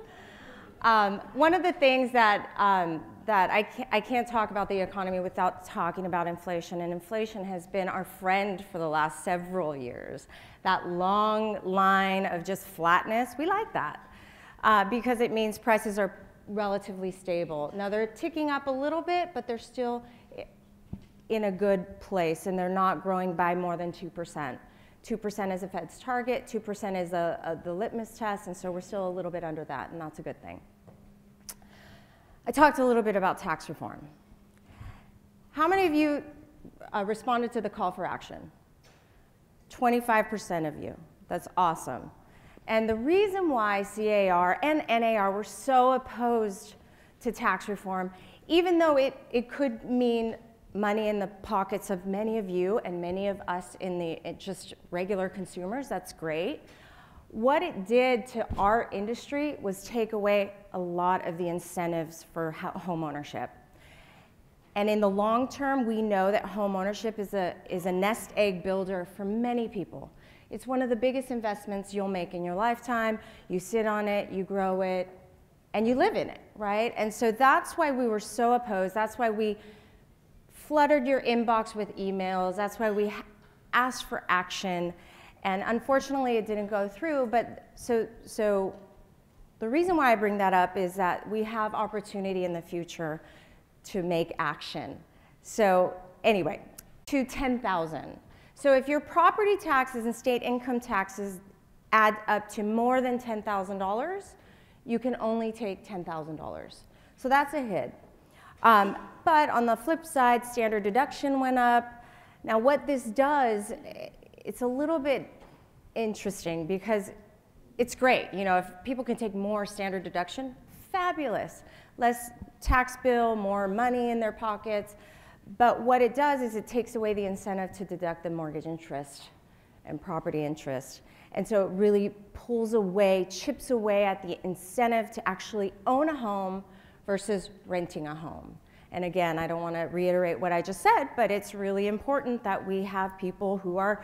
One of the things that I can't talk about the economy without talking about inflation, and inflation has been our friend for the last several years. That long line of just flatness, we like that because it means prices are relatively stable. Now they're ticking up a little bit, but they're still in a good place, and they're not growing by more than 2%. 2% is the Fed's target, 2% is the litmus test, and so we're still a little bit under that, and that's a good thing. I talked a little bit about tax reform. How many of you responded to the call for action? 25% of you. That's awesome. And the reason why C.A.R. and N.A.R. were so opposed to tax reform, even though it could mean money in the pockets of many of you and many of us in the just regular consumers, that's great. What it did to our industry was take away a lot of the incentives for home ownership. And in the long term, we know that home ownership is a nest egg builder for many people. It's one of the biggest investments you'll make in your lifetime. You sit on it, you grow it, and you live in it, right? And so that's why we were so opposed. That's why we flooded your inbox with emails. That's why we asked for action. And unfortunately, it didn't go through. But so the reason why I bring that up is that we have opportunity in the future to make action. So anyway, to 10,000. So if your property taxes and state income taxes add up to more than $10,000, you can only take $10,000. So that's a hit. But on the flip side, standard deduction went up. Now what this does, it's a little bit interesting because it's great. You know, if people can take more standard deduction, fabulous. Less tax bill, more money in their pockets. But what it does is it takes away the incentive to deduct the mortgage interest and property interest. And so it really pulls away, chips away at the incentive to actually own a home versus renting a home. And again, I don't want to reiterate what I just said, but it's really important that we have people who are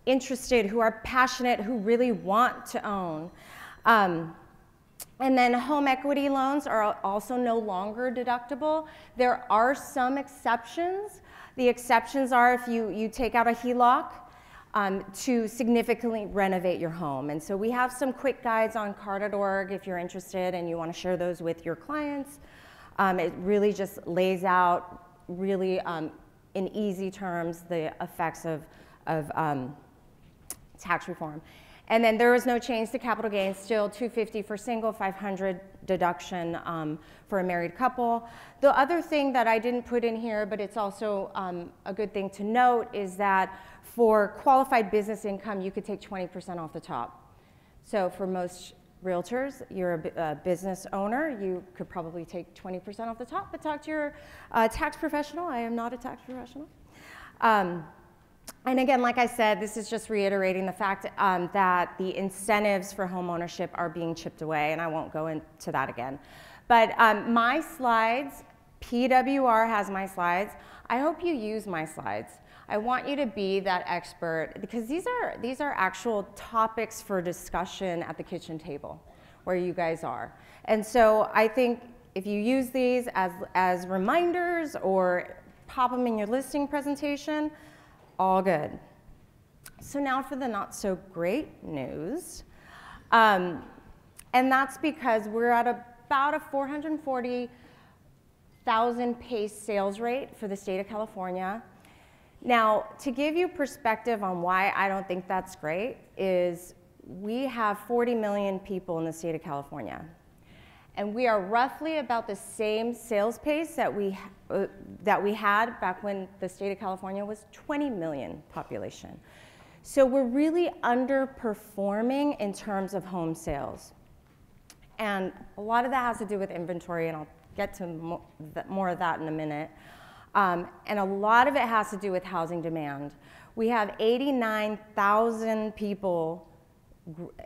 interested, who are passionate, who really want to own. And then home equity loans are also no longer deductible. There are some exceptions. The exceptions are if you take out a HELOC to significantly renovate your home. And so we have some quick guides on CAR.org if you're interested and you want to share those with your clients. It really just lays out really in easy terms the effects of tax reform. And then there was no change to capital gains, still $250 for single, $500 deduction for a married couple. The other thing that I didn't put in here, but it's also a good thing to note, is that for qualified business income, you could take 20% off the top. So for most realtors, you're a business owner, you could probably take 20% off the top, but talk to your tax professional. I am not a tax professional. And again, like I said, this is just reiterating the fact that the incentives for home ownership are being chipped away, and I won't go into that again. But my slides, PWR has my slides. I hope you use my slides. I want you to be that expert because these are actual topics for discussion at the kitchen table where you guys are. And so I think if you use these as reminders or pop them in your listing presentation, all good. So now for the not so great news. And that's because we're at about a 440,000 pace sales rate for the state of California. Now, to give you perspective on why I don't think that's great is we have 40 million people in the state of California. And we are roughly about the same sales pace that we had back when the state of California was 20 million population. So we're really underperforming in terms of home sales. And a lot of that has to do with inventory, and I'll get to more of that in a minute. And a lot of it has to do with housing demand. We have 89,000 people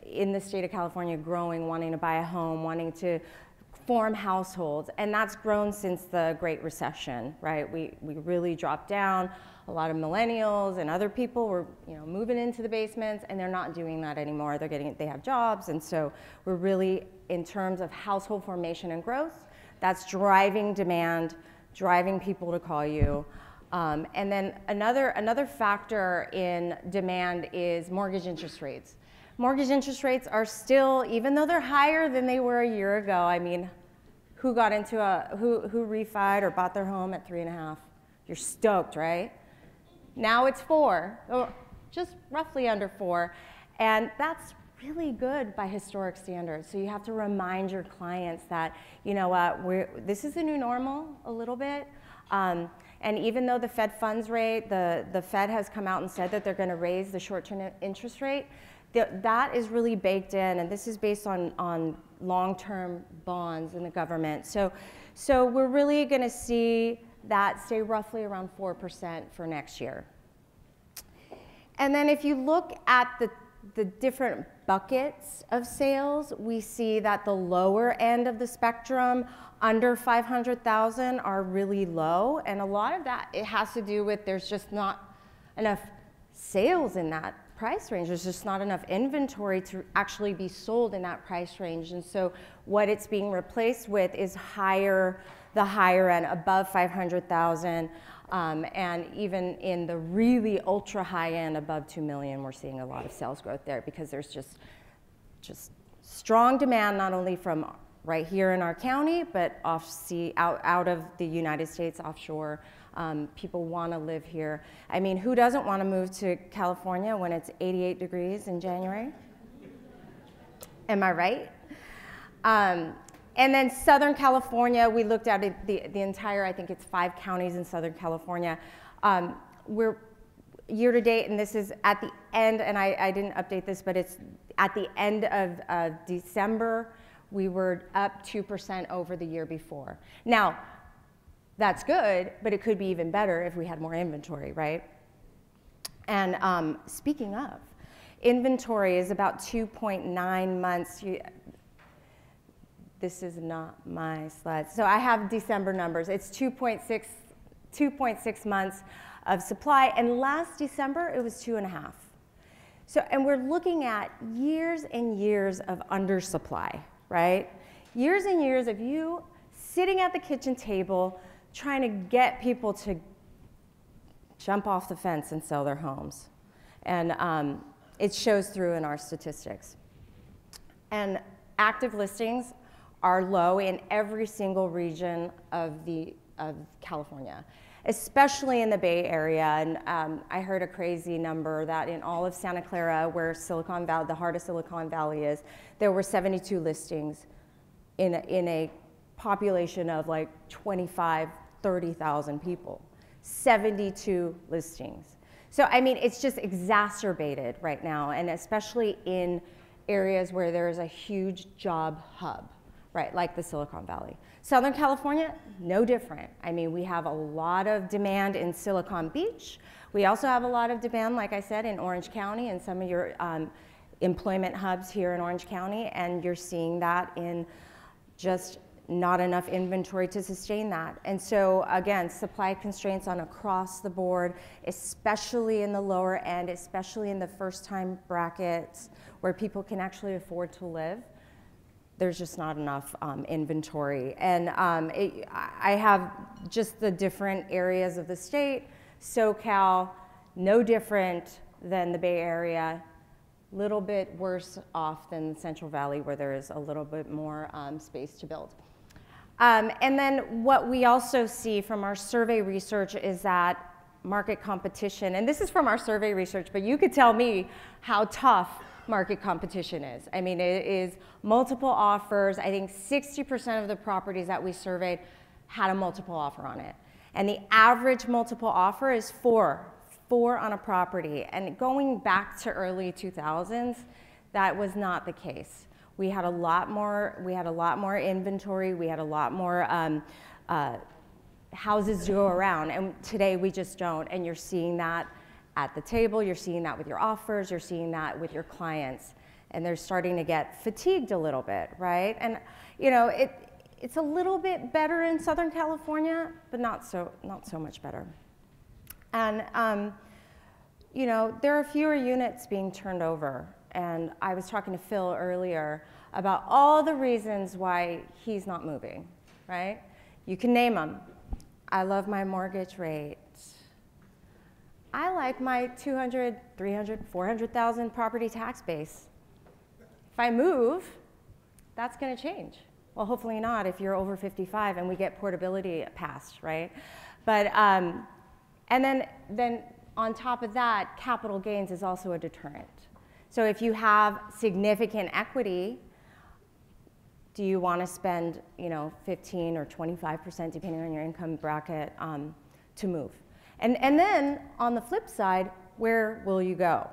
in the state of California growing, wanting to buy a home, wanting to form households, and that's grown since the Great Recession, right? We really dropped down. A lot of millennials and other people were, moving into the basements, and they're not doing that anymore. They have jobs, and so we're really, in terms of household formation and growth, that's driving demand, driving people to call you. And then another factor in demand is mortgage interest rates. Mortgage interest rates are still, even though they're higher than they were a year ago, I mean, who refied or bought their home at 3.5? You're stoked, right? Now it's 4, just roughly under 4. And that's really good by historic standards. So you have to remind your clients that, you know what, this is the new normal a little bit. And even though the Fed funds rate, the Fed has come out and said that they're going to raise the short-term interest rate, that is really baked in, and this is based on long-term bonds in the government. So we're really going to see that stay roughly around 4% for next year. And then if you look at the different buckets of sales, we see that the lower end of the spectrum, under 500,000, are really low, and a lot of that, it has to do with there's just not enough sales in that price range. There's just not enough inventory to actually be sold in that price range, and so what it's being replaced with is the higher end, above 500,000, and even in the really ultra high end, above 2 million, we're seeing a lot of sales growth there because there's just strong demand, not only from right here in our county, but out of the United States, offshore. People want to live here. I mean, who doesn't want to move to California when it's 88 degrees in January? Am I right? And then Southern California, we looked at it, the entire, I think it's 5 counties in Southern California. We're year to date, and this is at the end, and I didn't update this, but it's at the end of December, we were up 2% over the year before. Now, that's good, but it could be even better if we had more inventory, right? And speaking of, inventory is about 2.9 months. This is not my slide. So I have December numbers. It's 2.6 months of supply, and last December it was 2.5. So, and we're looking at years and years of undersupply, right? Years and years of you sitting at the kitchen table trying to get people to jump off the fence and sell their homes. And it shows through in our statistics. And active listings are low in every single region of California, especially in the Bay Area. And I heard a crazy number that in all of Santa Clara, where Silicon Valley, the heart of Silicon Valley is, there were 72 listings in a population of like 30,000 people. 72 listings. So I mean, it's just exacerbated right now, and especially in areas where there is a huge job hub, right, like the Silicon Valley. Southern California, no different. I mean, we have a lot of demand in Silicon Beach. We also have a lot of demand, like I said, in Orange County and some of your employment hubs here in Orange County, and you're seeing that in just not enough inventory to sustain that. And so again, supply constraints on across the board, especially in the lower end, especially in the first-time brackets where people can actually afford to live. There's just not enough inventory. And I have just the different areas of the state. SoCal, no different than the Bay Area, little bit worse off than the Central Valley, where there is a little bit more space to build. And then what we also see from our survey research is that market competition, and this is from our survey research, but you could tell me how tough market competition is. I mean, it is multiple offers. I think 60% of the properties that we surveyed had a multiple offer on it. And the average multiple offer is 4 on a property. And going back to early 2000s, that was not the case. We had a lot more inventory. We had a lot more houses to go around. And today we just don't. And you're seeing that at the table. You're seeing that with your offers. You're seeing that with your clients. and they're starting to get fatigued a little bit, right? And you know, it's a little bit better in Southern California, but not so much better. And you know, there are fewer units being turned over. And I was talking to Phil earlier about all the reasons why he's not moving, right? You can name them. I love my mortgage rate. I like my 200, 300, 400,000 property tax base. If I move, that's going to change. Well, hopefully not if you're over 55 and we get portability passed, right? But, and then on top of that, capital gains is also a deterrent. So if you have significant equity, do you want to spend, you know, 15 or 25%, depending on your income bracket, to move? And then on the flip side, where will you go?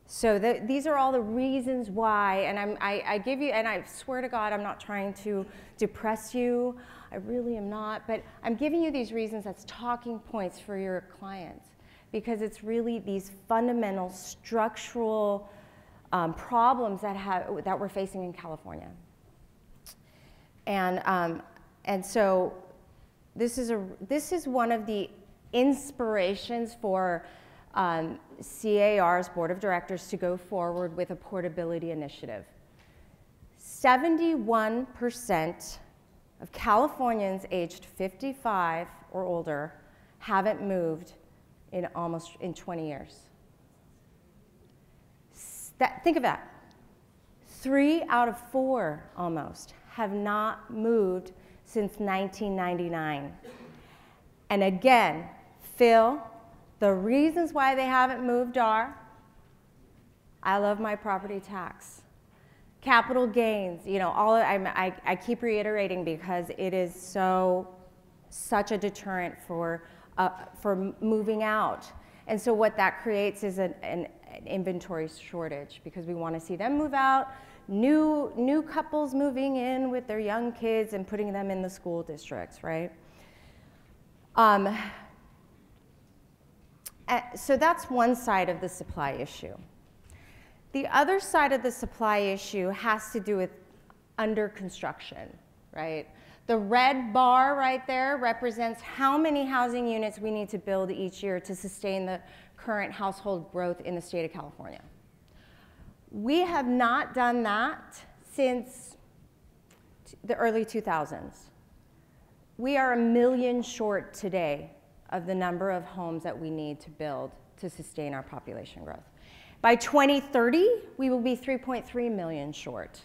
So these are all the reasons why, and I give you, and I swear to God, I'm not trying to depress you. I really am not, but I'm giving you these reasons as talking points for your clients, because it's really these fundamental structural problems that we're facing in California. And so this is one of the inspirations for C.A.R.'s board of directors to go forward with a portability initiative. 71% of Californians aged 55 or older haven't moved in 20 years. Think of that. 3 out of 4 almost have not moved since 1999. And again, Phil, the reasons why they haven't moved are, I love my property tax. Capital gains, you know, I keep reiterating because it is such a deterrent for moving out. And so what that creates is an inventory shortage, because we want to see them move out, new couples moving in with their young kids and putting them in the school districts, right? So that's one side of the supply issue. The other side of the supply issue has to do with under construction, right? The red bar right there represents how many housing units we need to build each year to sustain the current household growth in the state of California. We have not done that since the early 2000s. We are 1 million short today of the number of homes that we need to build to sustain our population growth. By 2030, we will be 3.3 million short.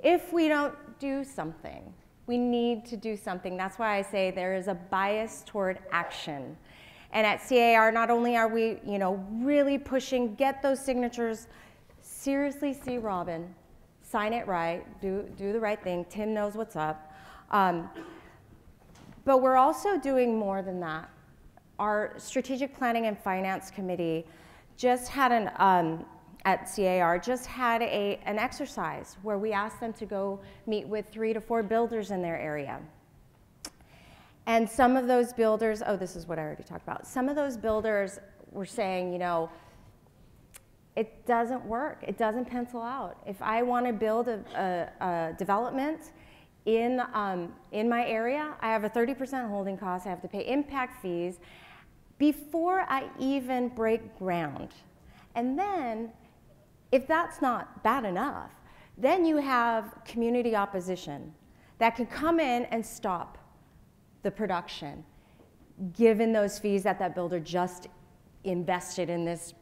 If we don't do something, we need to do something. That's why I say there is a bias toward action. And at C.A.R., not only are we, you know, really pushing, get those signatures, seriously see Robin, sign it right, do the right thing. Tim knows what's up. But we're also doing more than that. Our Strategic Planning and Finance Committee just had at C.A.R. just had an exercise where we asked them to go meet with 3 to 4 builders in their area. And some of those builders, oh, this is what I already talked about. Some of those builders were saying, you know, it doesn't work. It doesn't pencil out. If I want to build a development in my area, I have a 30% holding cost. I have to pay impact fees before I even break ground. And then, if that's not bad enough, then you have community opposition that can come in and stop the production, given those fees that builder just invested in this,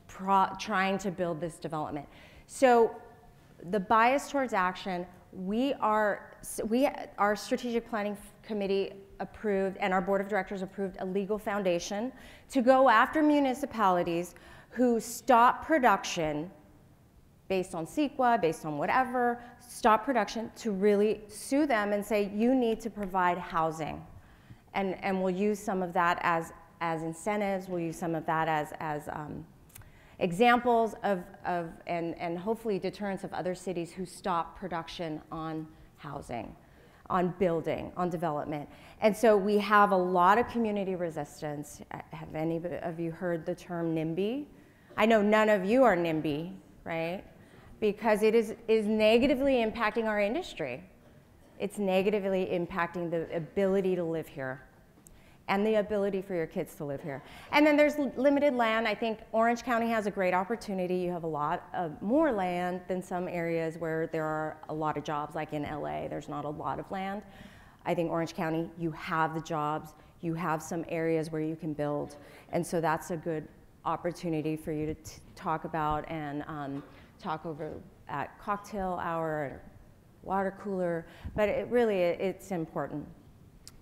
trying to build this development. So the bias towards action, our Strategic Planning Committee approved, and our Board of Directors approved, a legal foundation to go after municipalities who stop production based on CEQA, based on whatever, stop production, to really sue them and say, you need to provide housing. And we'll use some of that as incentives, we'll use some of that as examples and hopefully deterrents of other cities who stop production on housing, on building, on development. And so we have a lot of community resistance. Have any of you heard the term NIMBY? I know none of you are NIMBY, right? because it is negatively impacting our industry. It's negatively impacting the ability to live here and the ability for your kids to live here. And then there's limited land. I think Orange County has a great opportunity. You have a lot of more land than some areas where there are a lot of jobs, like in LA, there's not a lot of land. I think Orange County, you have the jobs, you have some areas where you can build. And so that's a good opportunity for you to talk about and talk over at cocktail hour, water cooler, but it's important.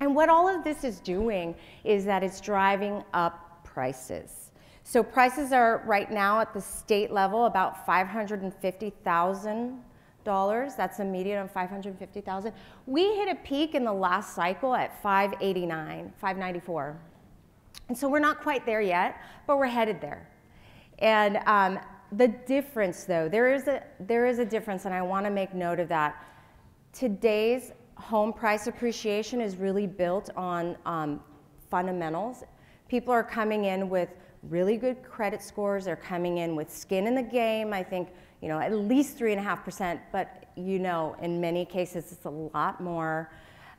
And what all of this is doing is that it's driving up prices. So prices are right now at the state level about $550,000. That's a median of $550,000. We hit a peak in the last cycle at $589, $594. And so we're not quite there yet, but we're headed there. And the difference, though, there is a difference, and I want to make note of that. Today's home price appreciation is really built on fundamentals. People are coming in with really good credit scores. They're coming in with skin in the game. I think, at least 3.5%, but in many cases it's a lot more.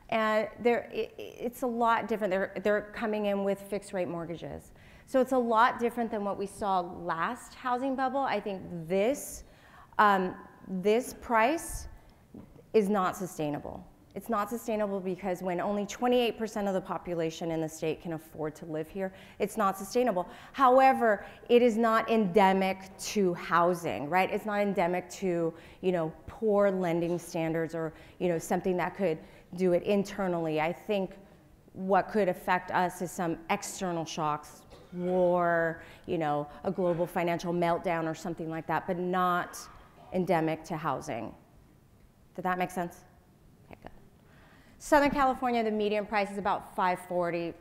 And it's a lot different. They're coming in with fixed rate mortgages. So it's a lot different than what we saw last housing bubble. I think this price is not sustainable. It's not sustainable because when only 28% of the population in the state can afford to live here, it's not sustainable. However, it is not endemic to housing, right? It's not endemic to, poor lending standards or, something that could do it internally. I think what could affect us is some external shocks, war, a global financial meltdown or something like that, but not endemic to housing. Did that make sense? Okay, good. Southern California, the median price is about $540,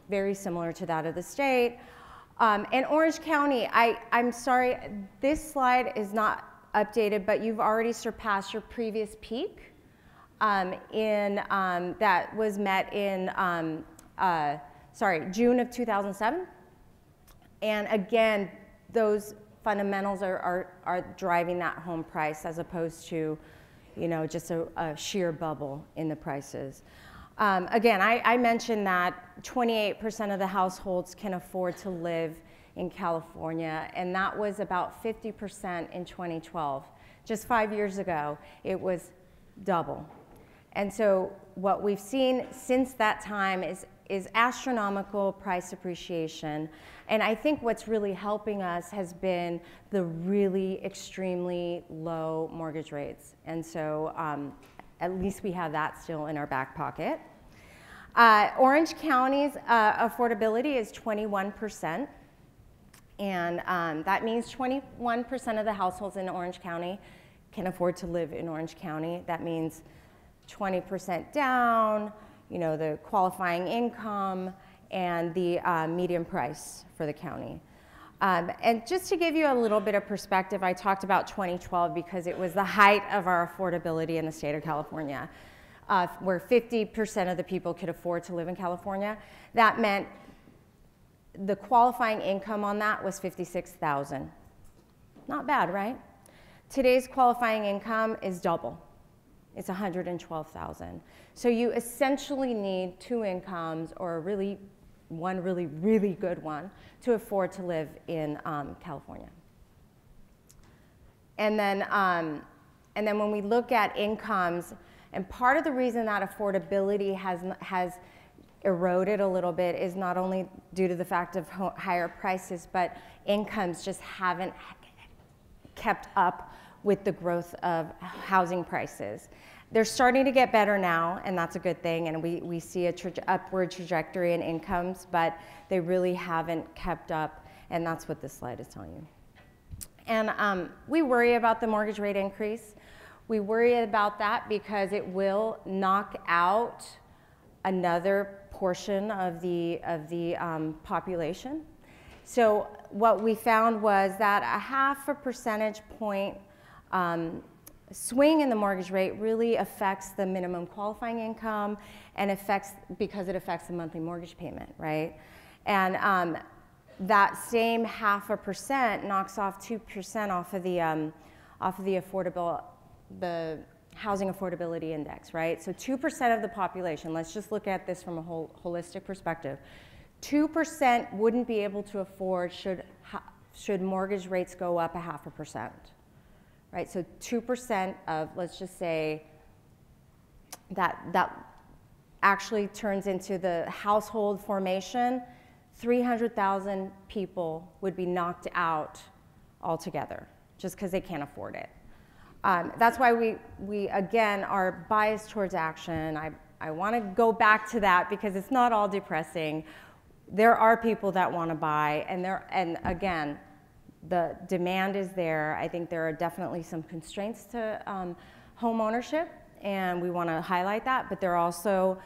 very similar to that of the state. And Orange County, I'm sorry, this slide is not updated, but you've already surpassed your previous peak that was met in, June of 2007. And again, those fundamentals are driving that home price as opposed to, just a sheer bubble in the prices. Again, I mentioned that 28% of the households can afford to live in California, and that was about 50% in 2012. Just 5 years ago, it was double. And so what we've seen since that time is astronomical price appreciation. And I think what's really helping us has been the really extremely low mortgage rates. And so at least we have that still in our back pocket. Orange County's affordability is 21%. And that means 21% of the households in Orange County can afford to live in Orange County. That means 20% down, the qualifying income, and the median price for the county. And just to give you a little bit of perspective, I talked about 2012 because it was the height of our affordability in the state of California, where 50% of the people could afford to live in California. That meant the qualifying income on that was $56,000. Not bad, right? Today's qualifying income is double. It's $112,000. So you essentially need two incomes or one really good one to afford to live in California. And then when we look at incomes, and part of the reason that affordability has eroded a little bit is not only due to the fact of higher prices, but incomes just haven't kept up with the growth of housing prices. They're starting to get better now, and that's a good thing, and we see a upward trajectory in incomes, but they really haven't kept up, and that's what this slide is telling you. And we worry about the mortgage rate increase. We worry about that because it will knock out another portion of the population. So what we found was that a 0.5 percentage point swing in the mortgage rate really affects the minimum qualifying income and because it affects the monthly mortgage payment, right? And that same 0.5% knocks off 2% off of the housing affordability index, right? So 2% of the population, let's just look at this from a holistic perspective. 2% wouldn't be able to afford should mortgage rates go up 0.5%, right? So 2% of, let's just say, that actually turns into the household formation. 300,000 people would be knocked out altogether just because they can't afford it. That's why we again are biased towards action. I want to go back to that because it's not all depressing. There are people that want to buy, and again, the demand is there. I think there are definitely some constraints to home ownership, and we want to highlight that, but there are also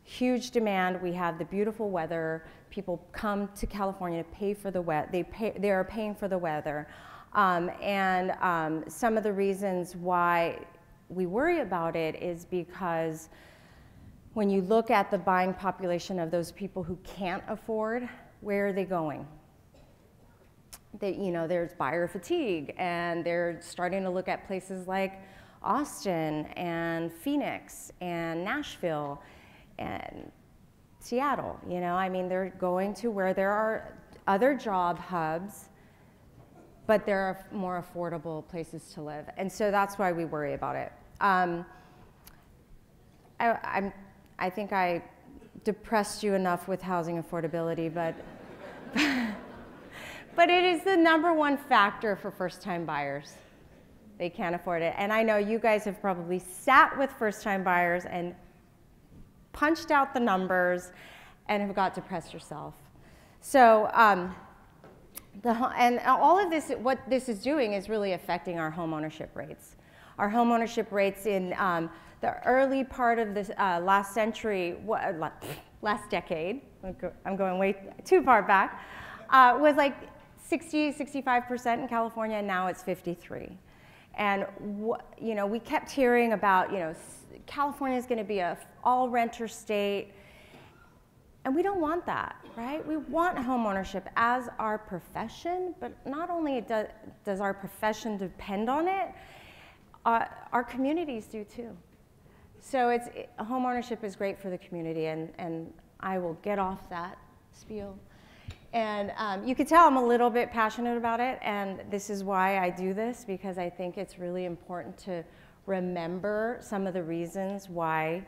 huge demand. We have the beautiful weather. People come to California to pay for the weather. They are paying for the weather. Some of the reasons why we worry about it is because when you look at the buying population of those people who can't afford, where are they going? There's buyer fatigue, and they're starting to look at places like Austin and Phoenix and Nashville and Seattle. I mean, they're going to where there are other job hubs, but there are more affordable places to live. And so that's why we worry about it. I think I depressed you enough with housing affordability, but but it is the #1 factor for first-time buyers. They can't afford it. And I know you guys have probably sat with first-time buyers and punched out the numbers and have got depressed yourself. So, and all of this, what this is doing is really affecting our home ownership rates. Our home ownership rates in the early part of this last century, last decade, I'm going way too far back, was like 60, 65% in California, and now it's 53. And we kept hearing about, California is going to be an all-renter state, and we don't want that, right? We want home ownership as our profession, but not only does our profession depend on it, our communities do too. So home ownership is great for the community, and I will get off that spiel. And you can tell I'm a little bit passionate about it, and this is why I do this, because I think it's really important to remember some of the reasons why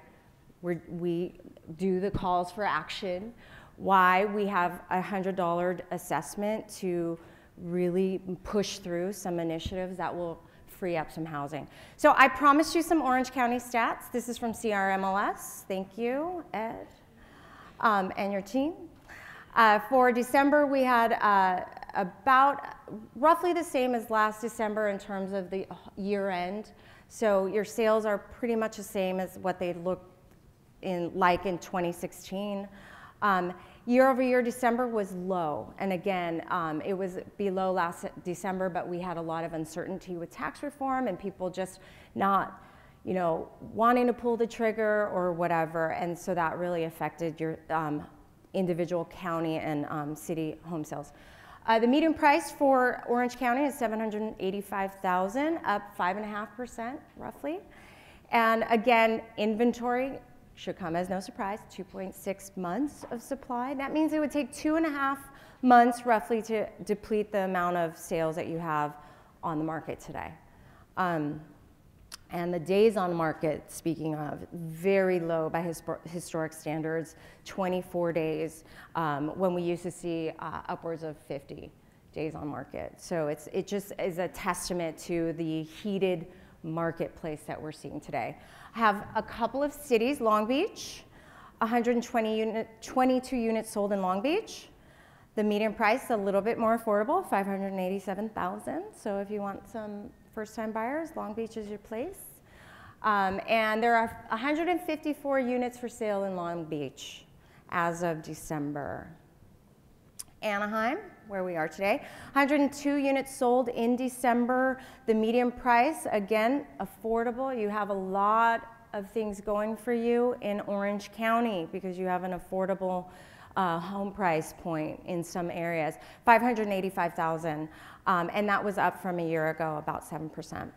we do the calls for action, why we have a $100 assessment to really push through some initiatives that will free up some housing. So I promised you some Orange County stats. This is from C.A.R. MLS. Thank you, Ed, and your team. For December, we had about roughly the same as last December in terms of the year end. So your sales are pretty much the same as what they looked like in 2016. Year over year, December was low. And again, it was below last December, but we had a lot of uncertainty with tax reform and people just not, wanting to pull the trigger or whatever. And so that really affected your individual county and city home sales. The median price for Orange County is $785,000, up 5.5% roughly. And again, inventory should come as no surprise, 2.6 months of supply. That means it would take 2.5 months roughly to deplete the amount of sales that you have on the market today. And the days on market, speaking of, very low by historic standards, 24 days, when we used to see upwards of 50 days on market. So it just is a testament to the heated marketplace that we're seeing today. I have a couple of cities, Long Beach, 22 units sold in Long Beach. The median price a little bit more affordable, $587,000. So if you want some first-time buyers, Long Beach is your place. And there are 154 units for sale in Long Beach as of December. Anaheim, where we are today, 102 units sold in December. The median price, again, affordable. You have a lot of things going for you in Orange County because you have an affordable home price point in some areas, 585,000, and that was up from a year ago, about 7%.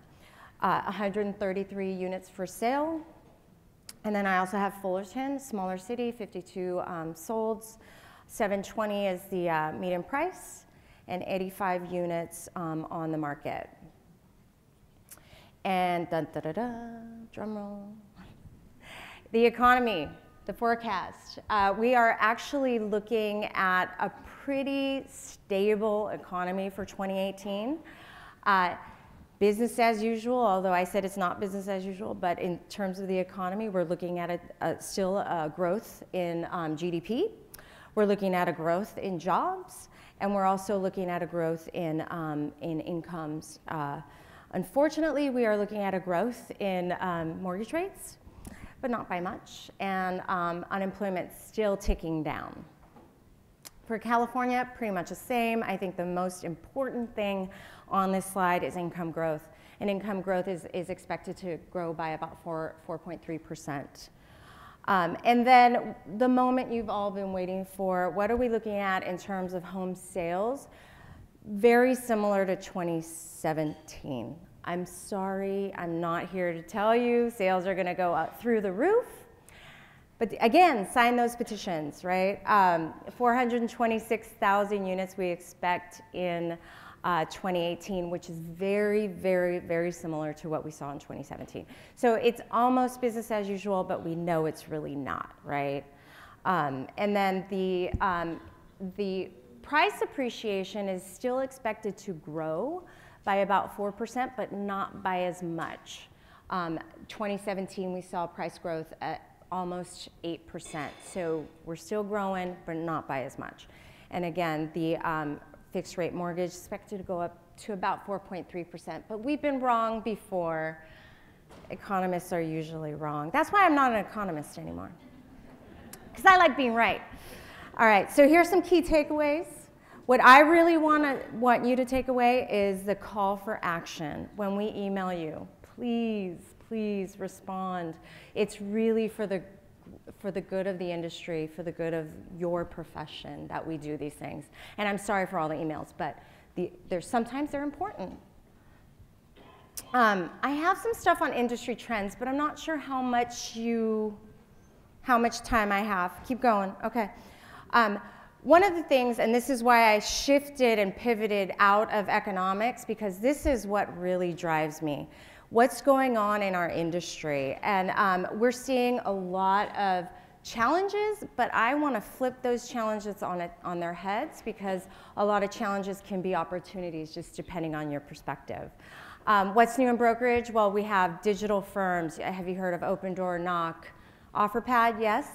133 units for sale. And then I also have Fullerton, smaller city, 52 solds. 720 is the median price, and 85 units on the market. And drum roll. The economy, the forecast. We are actually looking at a pretty stable economy for 2018. Business as usual, although I said it's not business as usual, but in terms of the economy, we're looking at still a growth in GDP. We're looking at a growth in jobs, and we're also looking at a growth in incomes. Unfortunately, we are looking at a growth in mortgage rates, but not by much, and unemployment still ticking down. For California, pretty much the same. I think the most important thing on this slide is income growth. And income growth is expected to grow by about 4.3%. And then the moment you've all been waiting for, what are we looking at in terms of home sales? Very similar to 2017. I'm sorry, I'm not here to tell you sales are gonna go up through the roof. But again, sign those petitions, right? 426,000 units we expect in 2018, which is very, very, very similar to what we saw in 2017. So it's almost business as usual, but we know it's really not, right? And then the price appreciation is still expected to grow by about 4%, but not by as much. 2017, we saw price growth at almost 8%. So we're still growing, but not by as much. And again, the fixed rate mortgage is expected to go up to about 4.3%, but we've been wrong before. Economists are usually wrong. That's why I'm not an economist anymore, because I like being right. All right, so here's some key takeaways. What I really want you to take away is the call for action. When we email you, please respond. It's really for the good of the industry, for the good of your profession that we do these things. And I'm sorry for all the emails, but sometimes they're important. I have some stuff on industry trends, but I'm not sure how much time I have. Keep going, okay. One of the things, and this is why I shifted and pivoted out of economics, because this is what really drives me. What's going on in our industry? And we're seeing a lot of challenges, but I want to flip those challenges on their heads, because a lot of challenges can be opportunities just depending on your perspective. What's new in brokerage? Well, we have digital firms. Have you heard of Open Door, Knock, OfferPad? Yes?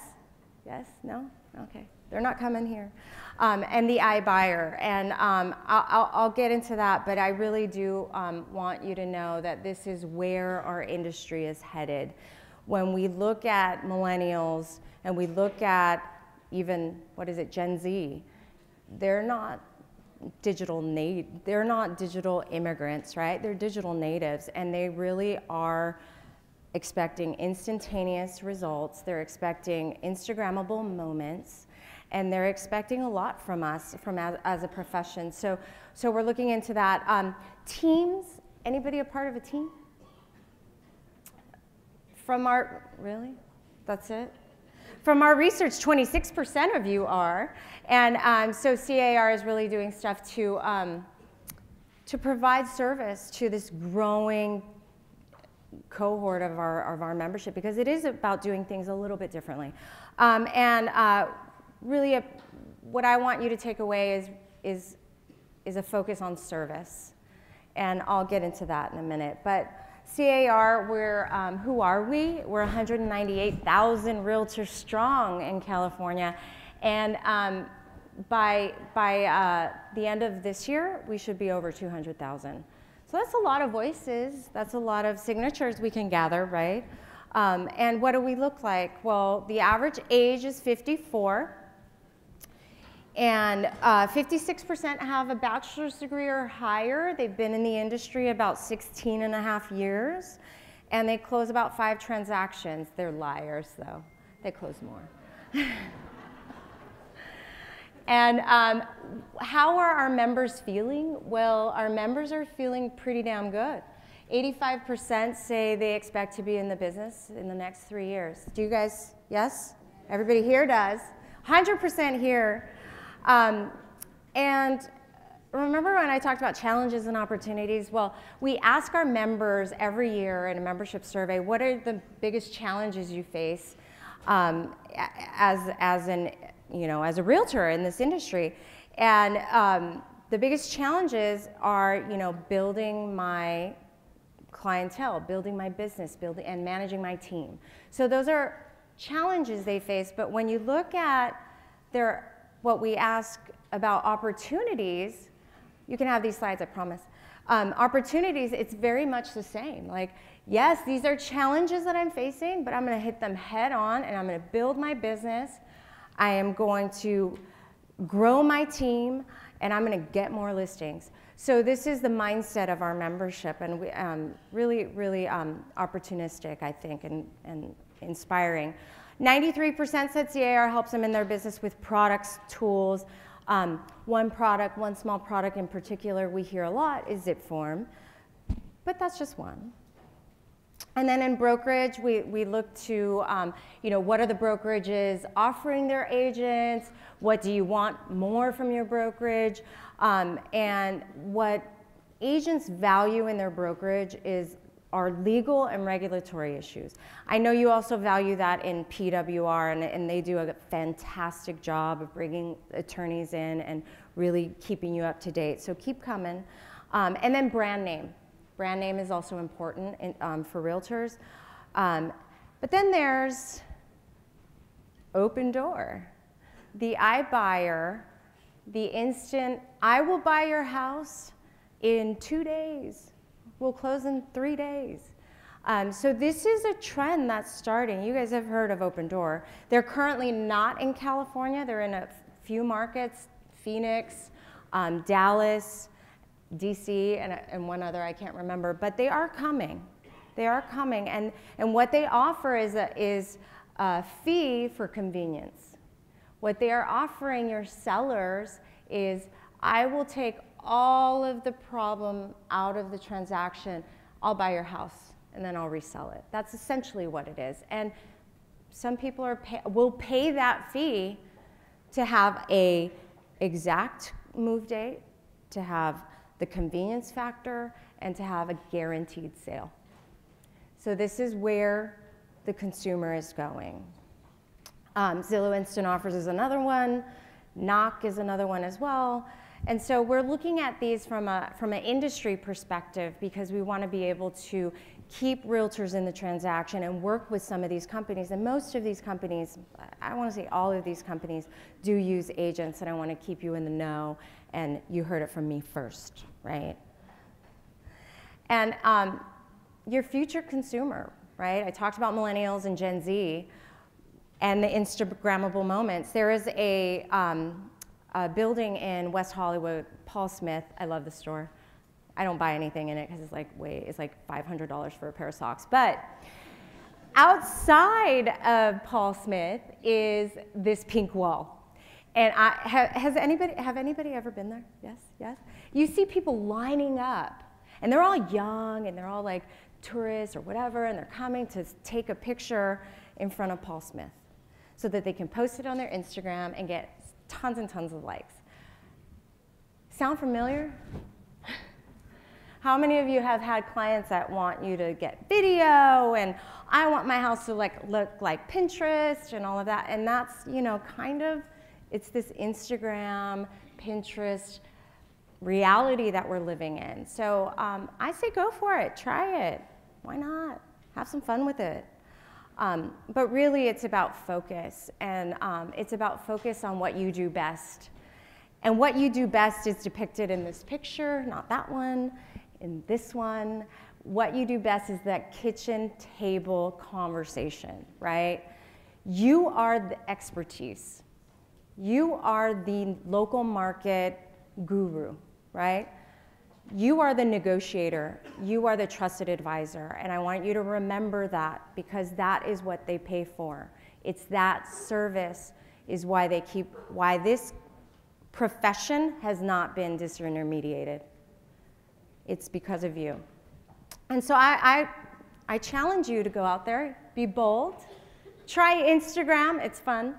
Yes? No? Okay. They're not coming here. And the iBuyer. And I'll get into that, but I really do want you to know that this is where our industry is headed. When we look at millennials and we look at even, Gen Z, they're not digital immigrants, right? They're digital natives, and they really are expecting instantaneous results. They're expecting Instagrammable moments. And they're expecting a lot from us as a profession. So we're looking into that. Teams, anybody a part of a team? Really? That's it? From our research, 26% of you are. And so C.A.R. is really doing stuff to provide service to this growing cohort of our membership, because it is about doing things a little bit differently. Really, what I want you to take away is a focus on service, and I'll get into that in a minute. But C.A.R., who are we? We're 198,000 realtors strong in California, and by the end of this year, we should be over 200,000. So that's a lot of voices. That's a lot of signatures we can gather, right? And what do we look like? Well, the average age is 54. And 56% have a bachelor's degree or higher. They've been in the industry about 16 and a half years. And they close about 5 transactions. They're liars, though. They close more. And how are our members feeling? Well, our members are feeling pretty damn good. 85% say they expect to be in the business in the next 3 years. Do you guys, yes? Everybody here does. 100% here. And remember when I talked about challenges and opportunities? Well, we ask our members every year in a membership survey, what are the biggest challenges you face as a realtor in this industry? And the biggest challenges are, building my clientele, building my business, and managing my team. So those are challenges they face, but when you look at what we ask about opportunities, you can have these slides, I promise. Opportunities, it's very much the same. Like, yes, these are challenges that I'm facing, but I'm gonna hit them head on and I'm gonna build my business. I am going to grow my team and I'm gonna get more listings. So this is the mindset of our membership, and we, really, really opportunistic, I think, and inspiring. 93% said C.A.R. helps them in their business with products, tools. One small product in particular we hear a lot is ZipForm, but that's just one. And then in brokerage, we look to, what are the brokerages offering their agents? What do you want more from your brokerage? And what agents value in their brokerage are legal and regulatory issues. I know you also value that in PWR, and they do a fantastic job of bringing attorneys in and really keeping you up to date. So keep coming. And then brand name. Brand name is also important for realtors. But then there's Open Door. The iBuyer, the instant, I will buy your house in 2 days. We'll close in 3 days. So this is a trend that's starting. You guys have heard of Open Door. They're currently not in California. They're in a few markets, Phoenix, Dallas, DC, and one other I can't remember, but they are coming. They are coming, and what they offer is a fee for convenience. What they are offering your sellers is, I will take all of the problem out of the transaction. I'll buy your house, and then I'll resell it. That's essentially what it is. And some people will pay that fee to have an exact move date, to have the convenience factor, and to have a guaranteed sale. So this is where the consumer is going. Zillow Instant Offers is another one. Knock is another one as well. And so we're looking at these from an industry perspective, because we want to be able to keep realtors in the transaction and work with some of these companies. And most of these companies, I want to say all of these companies, do use agents, and I want to keep you in the know. And you heard it from me first, right? And your future consumer, right? I talked about millennials and Gen Z and the Instagrammable moments. There is a building in West Hollywood, Paul Smith. I love the store. I don't buy anything in it because it's like $500 for a pair of socks. But outside of Paul Smith is this pink wall. And have anybody ever been there? Yes, yes. You see people lining up, and they're all young, and they're all like tourists or whatever, and they're coming to take a picture in front of Paul Smith so that they can post it on their Instagram and get tons and tons of likes. Sound familiar? How many of you have had clients that want you to get video, and I want my house to look like Pinterest and all of that? And that's, kind of, it's this Instagram, Pinterest reality that we're living in. So I say go for it, try it. Why not? Have some fun with it. But really it's about focus, and it's about focus on what you do best. And what you do best is depicted in this picture, not that one, in this one. What you do best is that kitchen table conversation, right? You are the expertise. You are the local market guru, right? You are the negotiator. You are the trusted advisor. And I want you to remember that, because that is what they pay for. It's that service is why this profession has not been disintermediated. It's because of you. And so I challenge you to go out there, be bold, try Instagram, it's fun.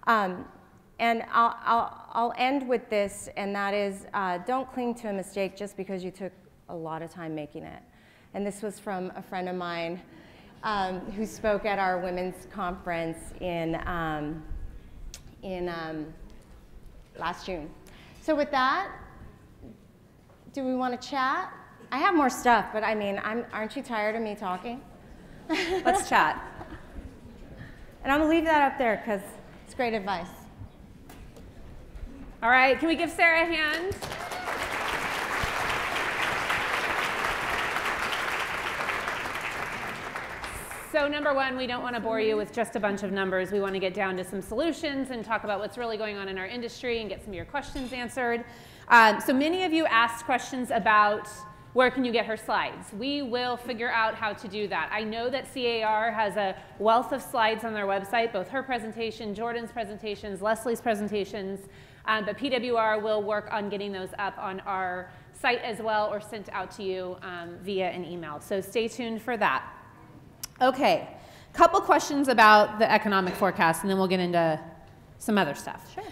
And I'll end with this, and that is, don't cling to a mistake just because you took a lot of time making it. And this was from a friend of mine who spoke at our women's conference in last June. So with that, do we want to chat? I have more stuff, but I mean, aren't you tired of me talking? Let's chat. And I'm gonna leave that up there because it's great advice. All right, can we give Sara a hand? So number one, we don't want to bore you with just a bunch of numbers. We want to get down to some solutions and talk about what's really going on in our industry and get some of your questions answered. So many of you asked questions about where can you get her slides. We will figure out how to do that. I know that C.A.R. has a wealth of slides on their website, both her presentation, Jordan's presentations, Leslie's presentations, but PWR will work on getting those up on our site as well or sent out to you via an email. So stay tuned for that. Okay, couple questions about the economic forecast, and then we'll get into some other stuff. Sure.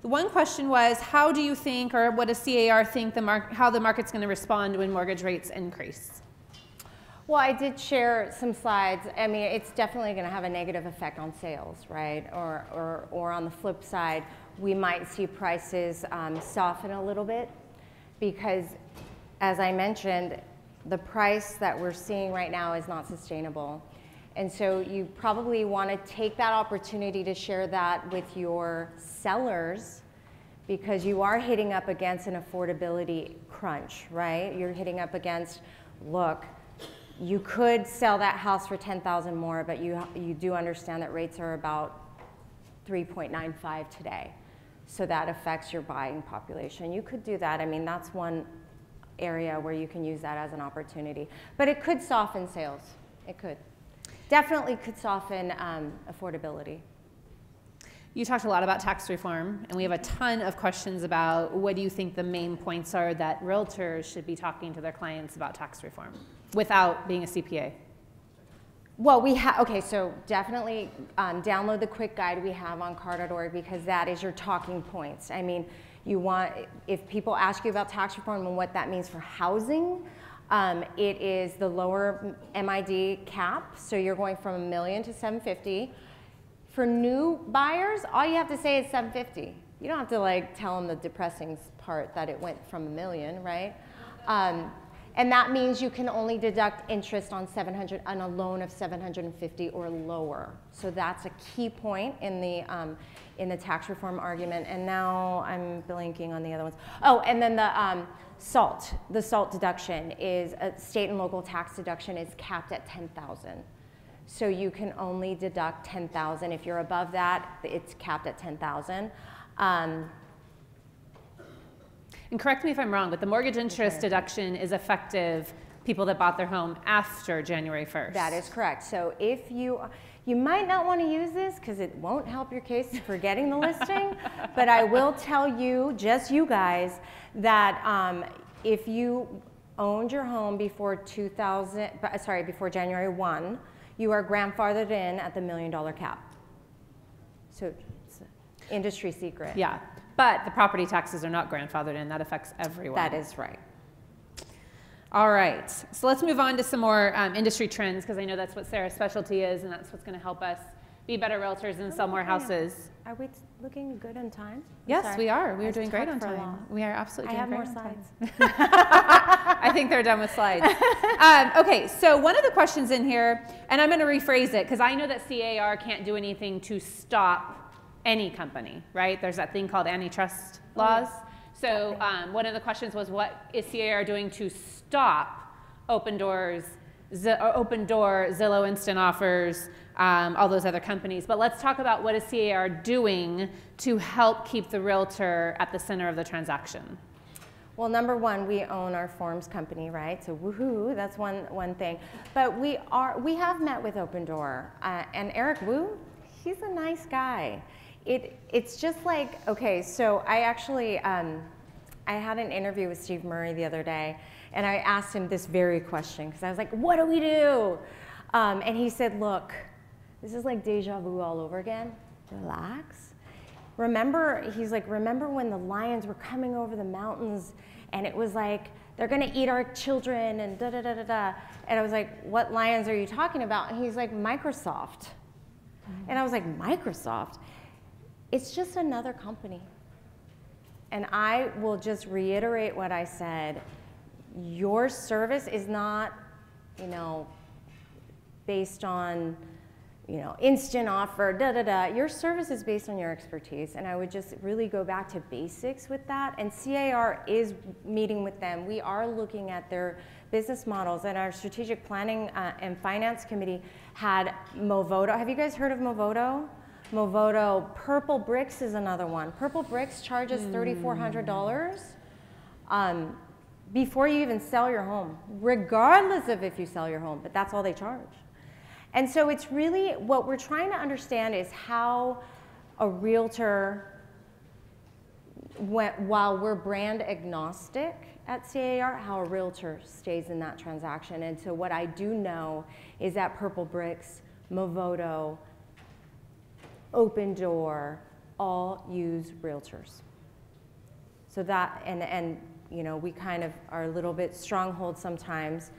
The one question was, how do you think, or what does C.A.R. think how the market's going to respond when mortgage rates increase? Well, I did share some slides. I mean, it's definitely going to have a negative effect on sales, right? Or on the flip side, we might see prices soften a little bit because, as I mentioned, the price that we're seeing right now is not sustainable. And so you probably want to take that opportunity to share that with your sellers because you are hitting up against an affordability crunch, right? You're hitting up against, look, you could sell that house for $10,000 more, but you do understand that rates are about 3.95 today. So that affects your buying population. You could do that. I mean, that's one area where you can use that as an opportunity. But it could soften sales. It could. Definitely could soften affordability. You talked a lot about tax reform, and we have a ton of questions about what do you think the main points are that realtors should be talking to their clients about tax reform without being a CPA? Well, okay, so definitely download the quick guide we have on CAR.org because that is your talking points. I mean, if people ask you about tax reform and what that means for housing, it is the lower MID cap, so you're going from $1 million to $750,000. For new buyers, all you have to say is $750,000. You don't have to like tell them the depressing part that it went from $1 million, right? And that means you can only deduct interest on a loan of $750,000 or lower. So that's a key point in the tax reform argument. And now I'm blanking on the other ones. Oh, and then the SALT. The SALT deduction is a state and local tax deduction is capped at $10,000. So you can only deduct $10,000. If you're above that, it's capped at $10,000. And correct me if I'm wrong, but the mortgage interest deduction is effective people that bought their home after January 1st. That is correct. So if you might not want to use this because it won't help your case for getting the listing, but I will tell you, just you guys, that if you owned your home before before January 1, you are grandfathered in at the $1 million cap. So it's an industry secret. Yeah. But the property taxes are not grandfathered in. That affects everyone. That is right. All right. So let's move on to some more industry trends because I know that's what Sara's specialty is and that's what's going to help us be better realtors and sell more houses. Are we looking good on time? Yes, we are. We are doing great on time. We are absolutely doing great on time. I have more slides. I think they're done with slides. Okay, so one of the questions in here, and I'm going to rephrase it because I know that C.A.R. can't do anything to stop any company, right? There's that thing called antitrust laws. So one of the questions was, what is C.A.R. doing to stop Open Door, Zillow Instant Offers, all those other companies? But let's talk about what is C.A.R. doing to help keep the realtor at the center of the transaction. Well, number one, we own our forms company, right? So woohoo, that's one thing. But we have met with Open Door, and Eric Wu, he's a nice guy. It's just like, okay, so I actually, I had an interview with Steve Murray the other day, and I asked him this very question, because I was like, what do we do? And he said, look, this is like deja vu all over again. Relax. Remember, he's like, remember when the lions were coming over the mountains, and it was like, they're gonna eat our children, and da da da da da. And I was like, what lions are you talking about? And he's like, Microsoft. And I was like, Microsoft? It's just another company. And I will just reiterate what I said. Your service is not, based on, instant offer, da da da. Your service is based on your expertise, and I would just really go back to basics with that. And C.A.R. is meeting with them. We are looking at their business models, and our strategic planning and finance committee had Movoto. Have you guys heard of Movoto? Movoto. Purple Bricks is another one. Purple Bricks charges $3,400 before you even sell your home, regardless of if you sell your home, but that's all they charge. And so it's really, what we're trying to understand is how a realtor, while we're brand agnostic at C.A.R., how a realtor stays in that transaction. And so what I do know is that Purple Bricks, Movoto, Open Door, all use realtors. So that, and we kind of are a little bit stronghold sometimes,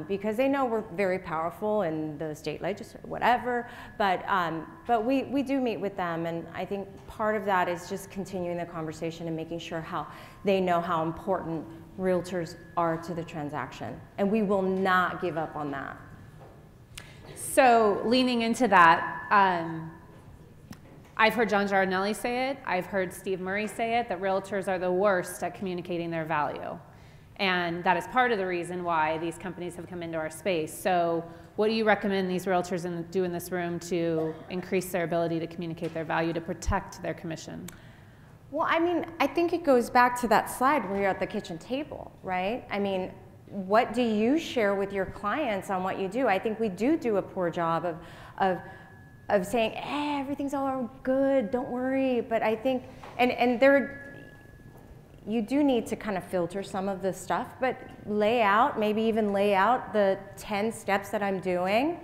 because they know we're very powerful in the state legislature, whatever, but we do meet with them, and I think part of that is just continuing the conversation and making sure how they know how important realtors are to the transaction, and we will not give up on that. So leaning into that, I've heard John Giardinelli say it, I've heard Steve Murray say it, that realtors are the worst at communicating their value. And that is part of the reason why these companies have come into our space. So what do you recommend these realtors do in this room to increase their ability to communicate their value, to protect their commission? Well, I mean, I think it goes back to that slide where you're at the kitchen table, right? I mean, what do you share with your clients on what you do? I think we do a poor job of saying, hey, everything's all good, don't worry. But I think, and you do need to kind of filter some of the stuff, but maybe even lay out the 10 steps that I'm doing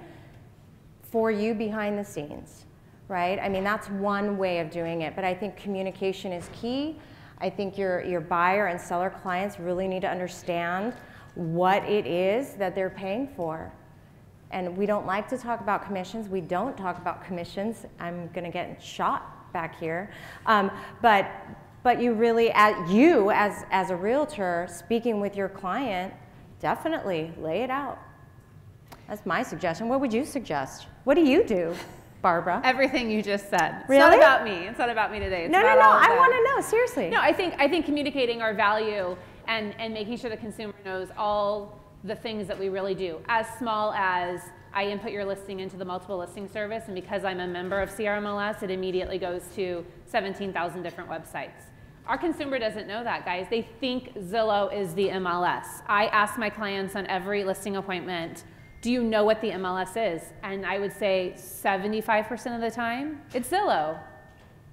for you behind the scenes, right? I mean, that's one way of doing it, but I think communication is key. I think your buyer and seller clients really need to understand what it is that they're paying for. And we don't like to talk about commissions. We don't talk about commissions. I'm gonna get shot back here. But you really, as a realtor, speaking with your client, definitely lay it out. That's my suggestion. What would you suggest? What do you do, Barbara? Everything you just said. Really? It's not about me. It's not about me today. It's No, about I want to know, seriously. No, I think communicating our value and making sure the consumer knows all the things that we really do, as small as I input your listing into the multiple listing service, and because I'm a member of C.A.R. MLS, it immediately goes to 17,000 different websites. Our consumer doesn't know that, guys. They think Zillow is the MLS. I ask my clients on every listing appointment, do you know what the MLS is? And I would say 75% of the time, it's Zillow.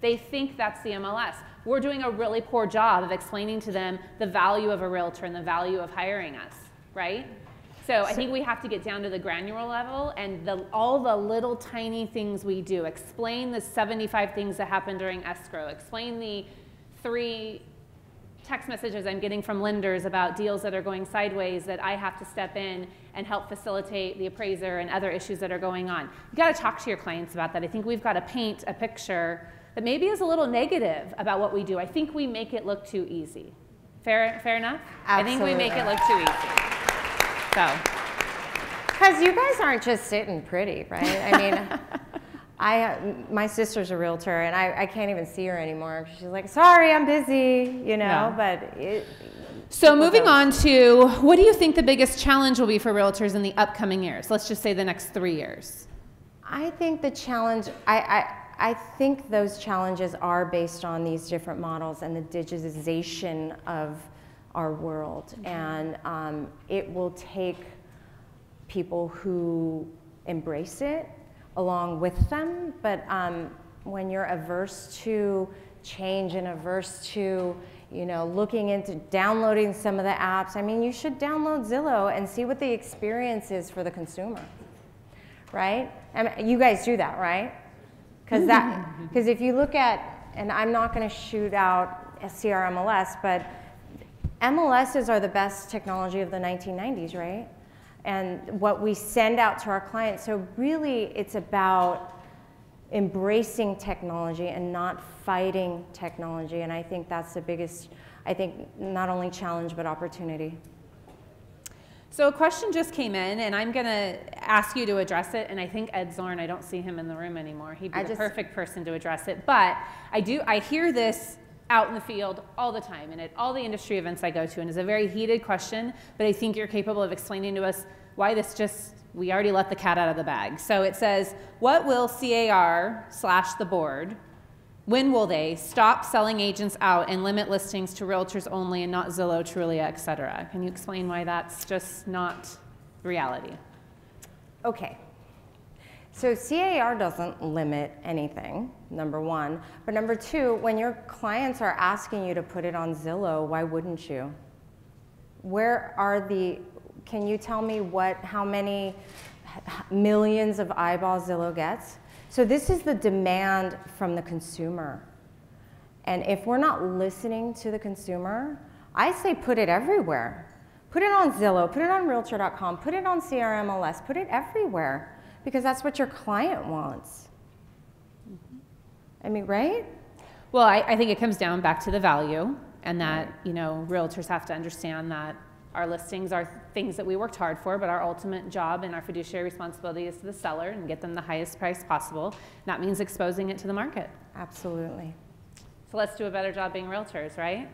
They think that's the MLS. We're doing a really poor job of explaining to them the value of a realtor and the value of hiring us, right? So I think we have to get down to the granular level and all the little tiny things we do. Explain the 75 things that happen during escrow. Explain the 3 text messages I'm getting from lenders about deals that are going sideways that I have to step in and help facilitate the appraiser and other issues that are going on. You got to talk to your clients about that. I think we've got to paint a picture that maybe is a little negative about what we do. I think we make it look too easy. Fair enough? Absolutely. I think we make it look too easy. So. Because you guys aren't just sitting pretty, right? I mean, my sister's a realtor, and I can't even see her anymore. She's like, sorry, I'm busy, Yeah. but So moving on to, what do you think the biggest challenge will be for realtors in the upcoming years? Let's just say the next 3 years. I think the challenge, I think those challenges are based on these different models and the digitization of our world. And it will take people who embrace it along with them, but you're averse to change and averse to, you know, looking into downloading some of the apps, I mean, you should download Zillow and see what the experience is for the consumer, right? And you guys do that, right? Because if you look at, and I'm not going to shoot out a C.A.R. MLS, but MLSs are the best technology of the 1990s, right? And what we send out to our clients. So really, it's about embracing technology and not fighting technology. And I think that's the biggest, I think, not only challenge, but opportunity. So a question just came in, and I'm going to ask you to address it. And I think Ed Zorn, I don't see him in the room anymore. He'd be the perfect person to address it. But I hear this out in the field all the time and at all the industry events I go to, and it's a very heated question, but I think you're capable of explaining to us why we already let the cat out of the bag. So it says, what will C.A.R. / the board, when will they stop selling agents out and limit listings to realtors only and not Zillow, Trulia, et cetera? Can you explain why that's just not reality? Okay. So C.A.R. doesn't limit anything, number one. But number two, when your clients are asking you to put it on Zillow, why wouldn't you? Can you tell me how many millions of eyeballs Zillow gets? So this is the demand from the consumer. And if we're not listening to the consumer, I say put it everywhere. Put it on Zillow, put it on Realtor.com, put it on C.A.R. MLS, put it everywhere. Because that's what your client wants. I mean, right? Well, I think it comes down back to the value, and that, you know, realtors have to understand that our listings are things that we worked hard for, but our ultimate job and our fiduciary responsibility is to the seller and get them the highest price possible. That means exposing it to the market. Absolutely. So let's do a better job being realtors, right?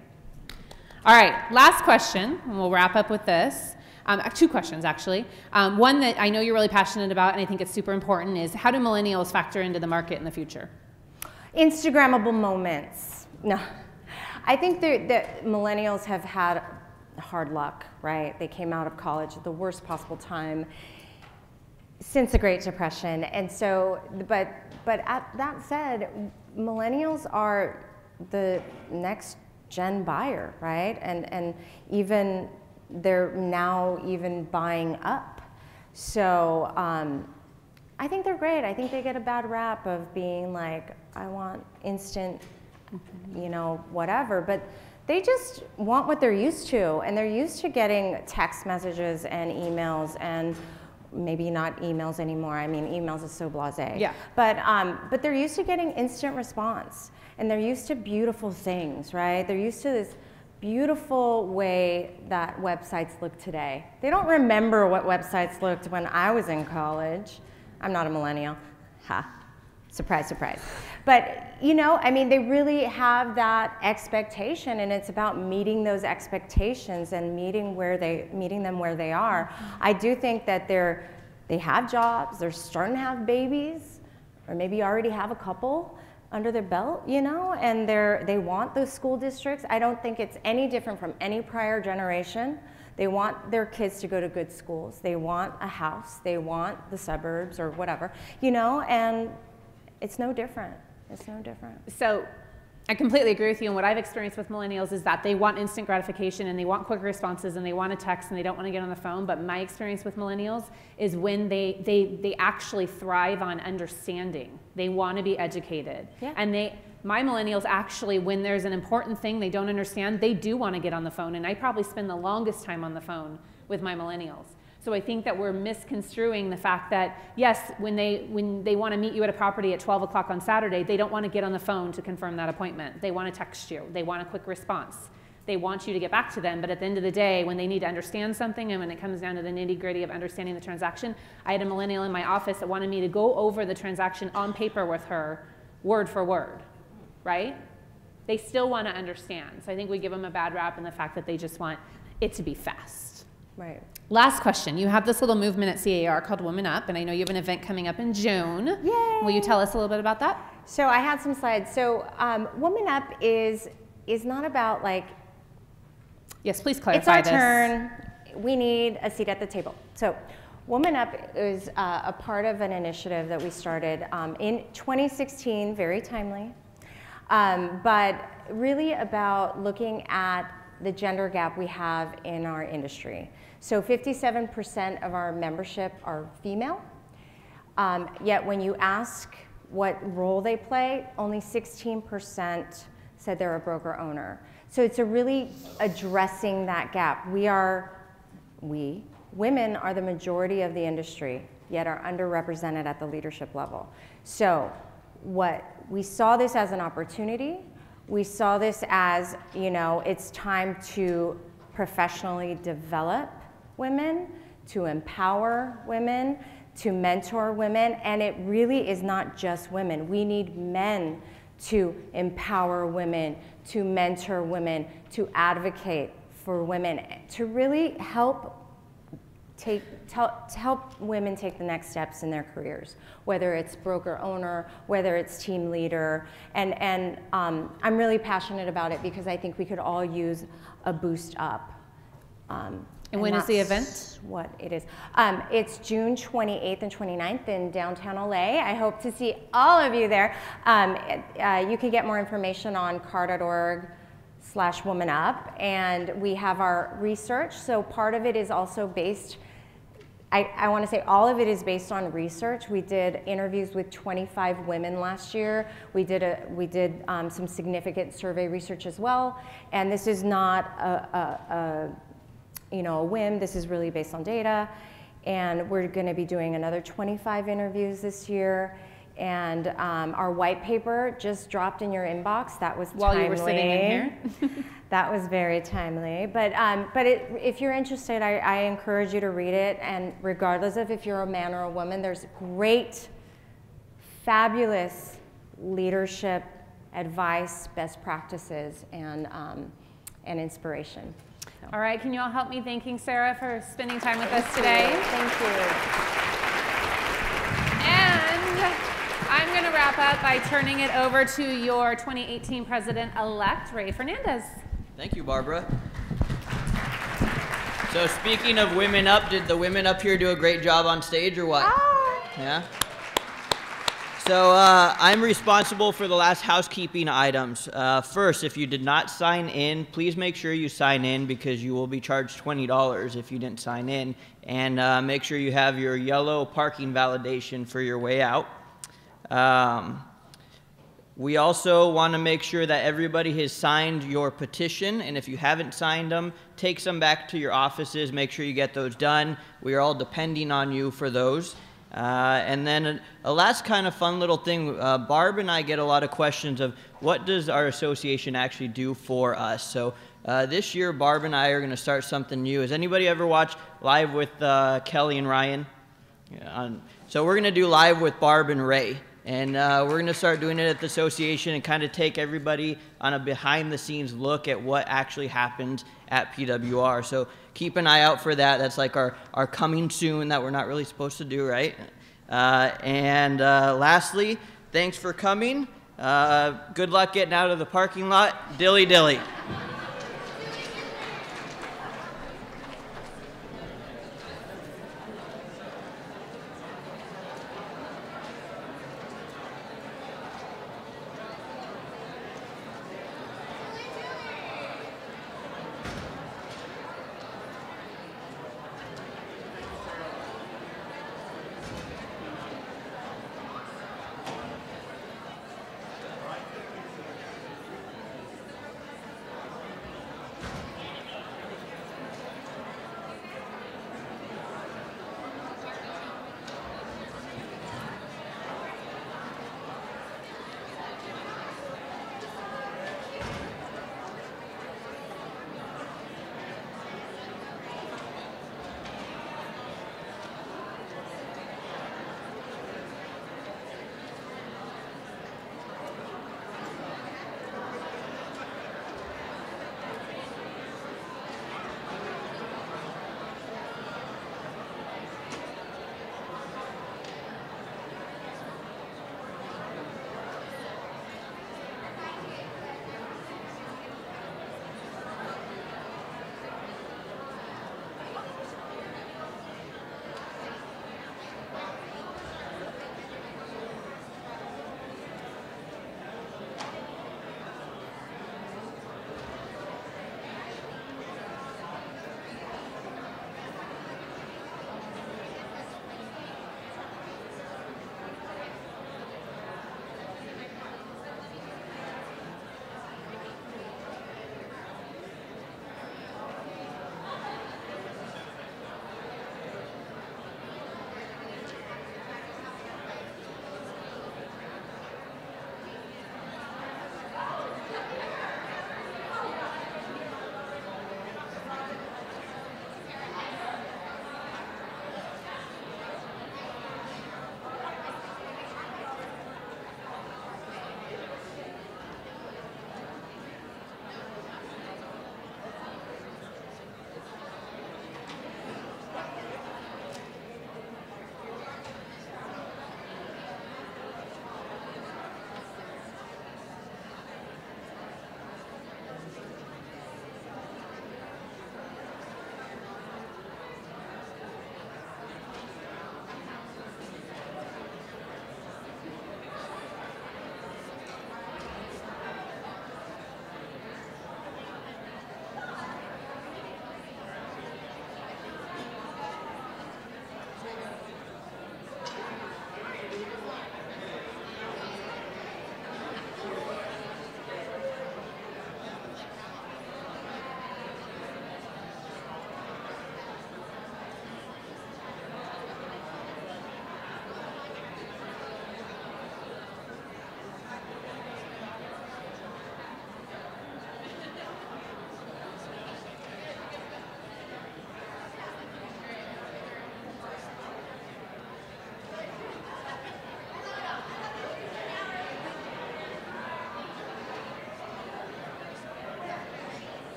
All right, last question, and we'll wrap up with this. Two questions, actually. One that I know you're really passionate about, and I think it's super important, is how do millennials factor into the market in the future? Instagrammable moments. No, I think that millennials have had hard luck, right? They came out of college at the worst possible time since the Great Depression. And so, but that said, millennials are the next gen buyer, right? And even they're now even buying up. So I think they're great. I think they get a bad rap of being like, I want instant, you know, whatever. But they just want what they're used to. And they're used to getting text messages and emails, and maybe not emails anymore. I mean, emails is so blasé. Yeah. But they're used to getting instant response. And they're used to beautiful things, right? They're used to this beautiful way that websites look today. They don't remember what websites looked when I was in college. I'm not a millennial. Ha. Surprise, surprise. But, you know, I mean, they really have that expectation, and it's about meeting those expectations and meeting them where they are. I do think that they have jobs, they're starting to have babies, or maybe already have a couple under their belt, you know, and they want those school districts. I don't think it's any different from any prior generation. They want their kids to go to good schools. They want a house. They want the suburbs or whatever, you know, and it's no different. It's no different. So I completely agree with you. And what I've experienced with millennials is that they want instant gratification, and they want quick responses, and they want a text, and they don't want to get on the phone. But my experience with millennials is when they actually thrive on understanding. They want to be educated. Yeah. And my millennials actually, when there's an important thing they don't understand, they do want to get on the phone. And I probably spend the longest time on the phone with my millennials. So I think that we're misconstruing the fact that, yes, when they want to meet you at a property at 12 o'clock on Saturday, they don't want to get on the phone to confirm that appointment. They want to text you. They want a quick response. They want you to get back to them. But at the end of the day, when they need to understand something, and when it comes down to the nitty-gritty of understanding the transaction, I had a millennial in my office that wanted me to go over the transaction on paper with her, word for word, right? They still want to understand. So I think we give them a bad rap in the fact that they just want it to be fast. Right. Last question. You have this little movement at C.A.R. called Women Up, and I know you have an event coming up in June. Yay! Will you tell us a little bit about that? So I had some slides. So Women Up is not about like, yes, please clarify this. It's our turn. We need a seat at the table. So Woman Up is a part of an initiative that we started in 2016, very timely, but really about looking at the gender gap we have in our industry. So 57% of our membership are female, yet when you ask what role they play, only 16% said they're a broker owner. So it's really addressing that gap. Women are the majority of the industry, yet are underrepresented at the leadership level. So we saw this as an opportunity. We saw this as, it's time to professionally develop women, to empower women, to mentor women, and it really is not just women. We need men to empower women, to mentor women, to advocate for women, to really help women take the next steps in their careers, whether it's broker owner, whether it's team leader, and I'm really passionate about it because I think we could all use a boost up. And when is the event? What it is. It's June 28th and 29th in downtown LA. I hope to see all of you there. You can get more information on car.org/womanup, and we have our research. So part of it is also based, I want to say all of it is based on research. We did interviews with 25 women last year. We did some significant survey research as well. And this is not a whim. This is really based on data. And we're going to be doing another 25 interviews this year. And our white paper just dropped in your inbox. That was timely. While you were sitting in here. That was very timely. But if you're interested, I encourage you to read it. And regardless of if you're a man or a woman, there's great, fabulous leadership advice, best practices, and inspiration. So. All right, can you all help me thanking Sara for spending time with us today? Thank you. And I'm going to wrap up by turning it over to your 2018 President-elect, Ray Fernandez. Thank you, Barbara. So speaking of Women Up, did the women up here do a great job on stage or what? Yeah? So I'm responsible for the last housekeeping items. First, if you did not sign in, please make sure you sign in because you will be charged $20 if you didn't sign in. And make sure you have your yellow parking validation for your way out. We also want to make sure that everybody has signed your petition, and if you haven't signed them, take some back to your offices. Make sure you get those done. We are all depending on you for those. And then a last kind of fun little thing, Barb and I get a lot of questions of what does our association actually do for us. So this year, Barb and I are going to start something new. Has anybody ever watched Live with Kelly and Ryan? Yeah, so we're going to do Live with Barb and Ray. And we're going to start doing it at the association and kind of take everybody on a behind-the-scenes look at what actually happens at PWR. So keep an eye out for that. That's like our coming soon that we're not really supposed to do, right? And lastly, thanks for coming. Good luck getting out of the parking lot. Dilly dilly.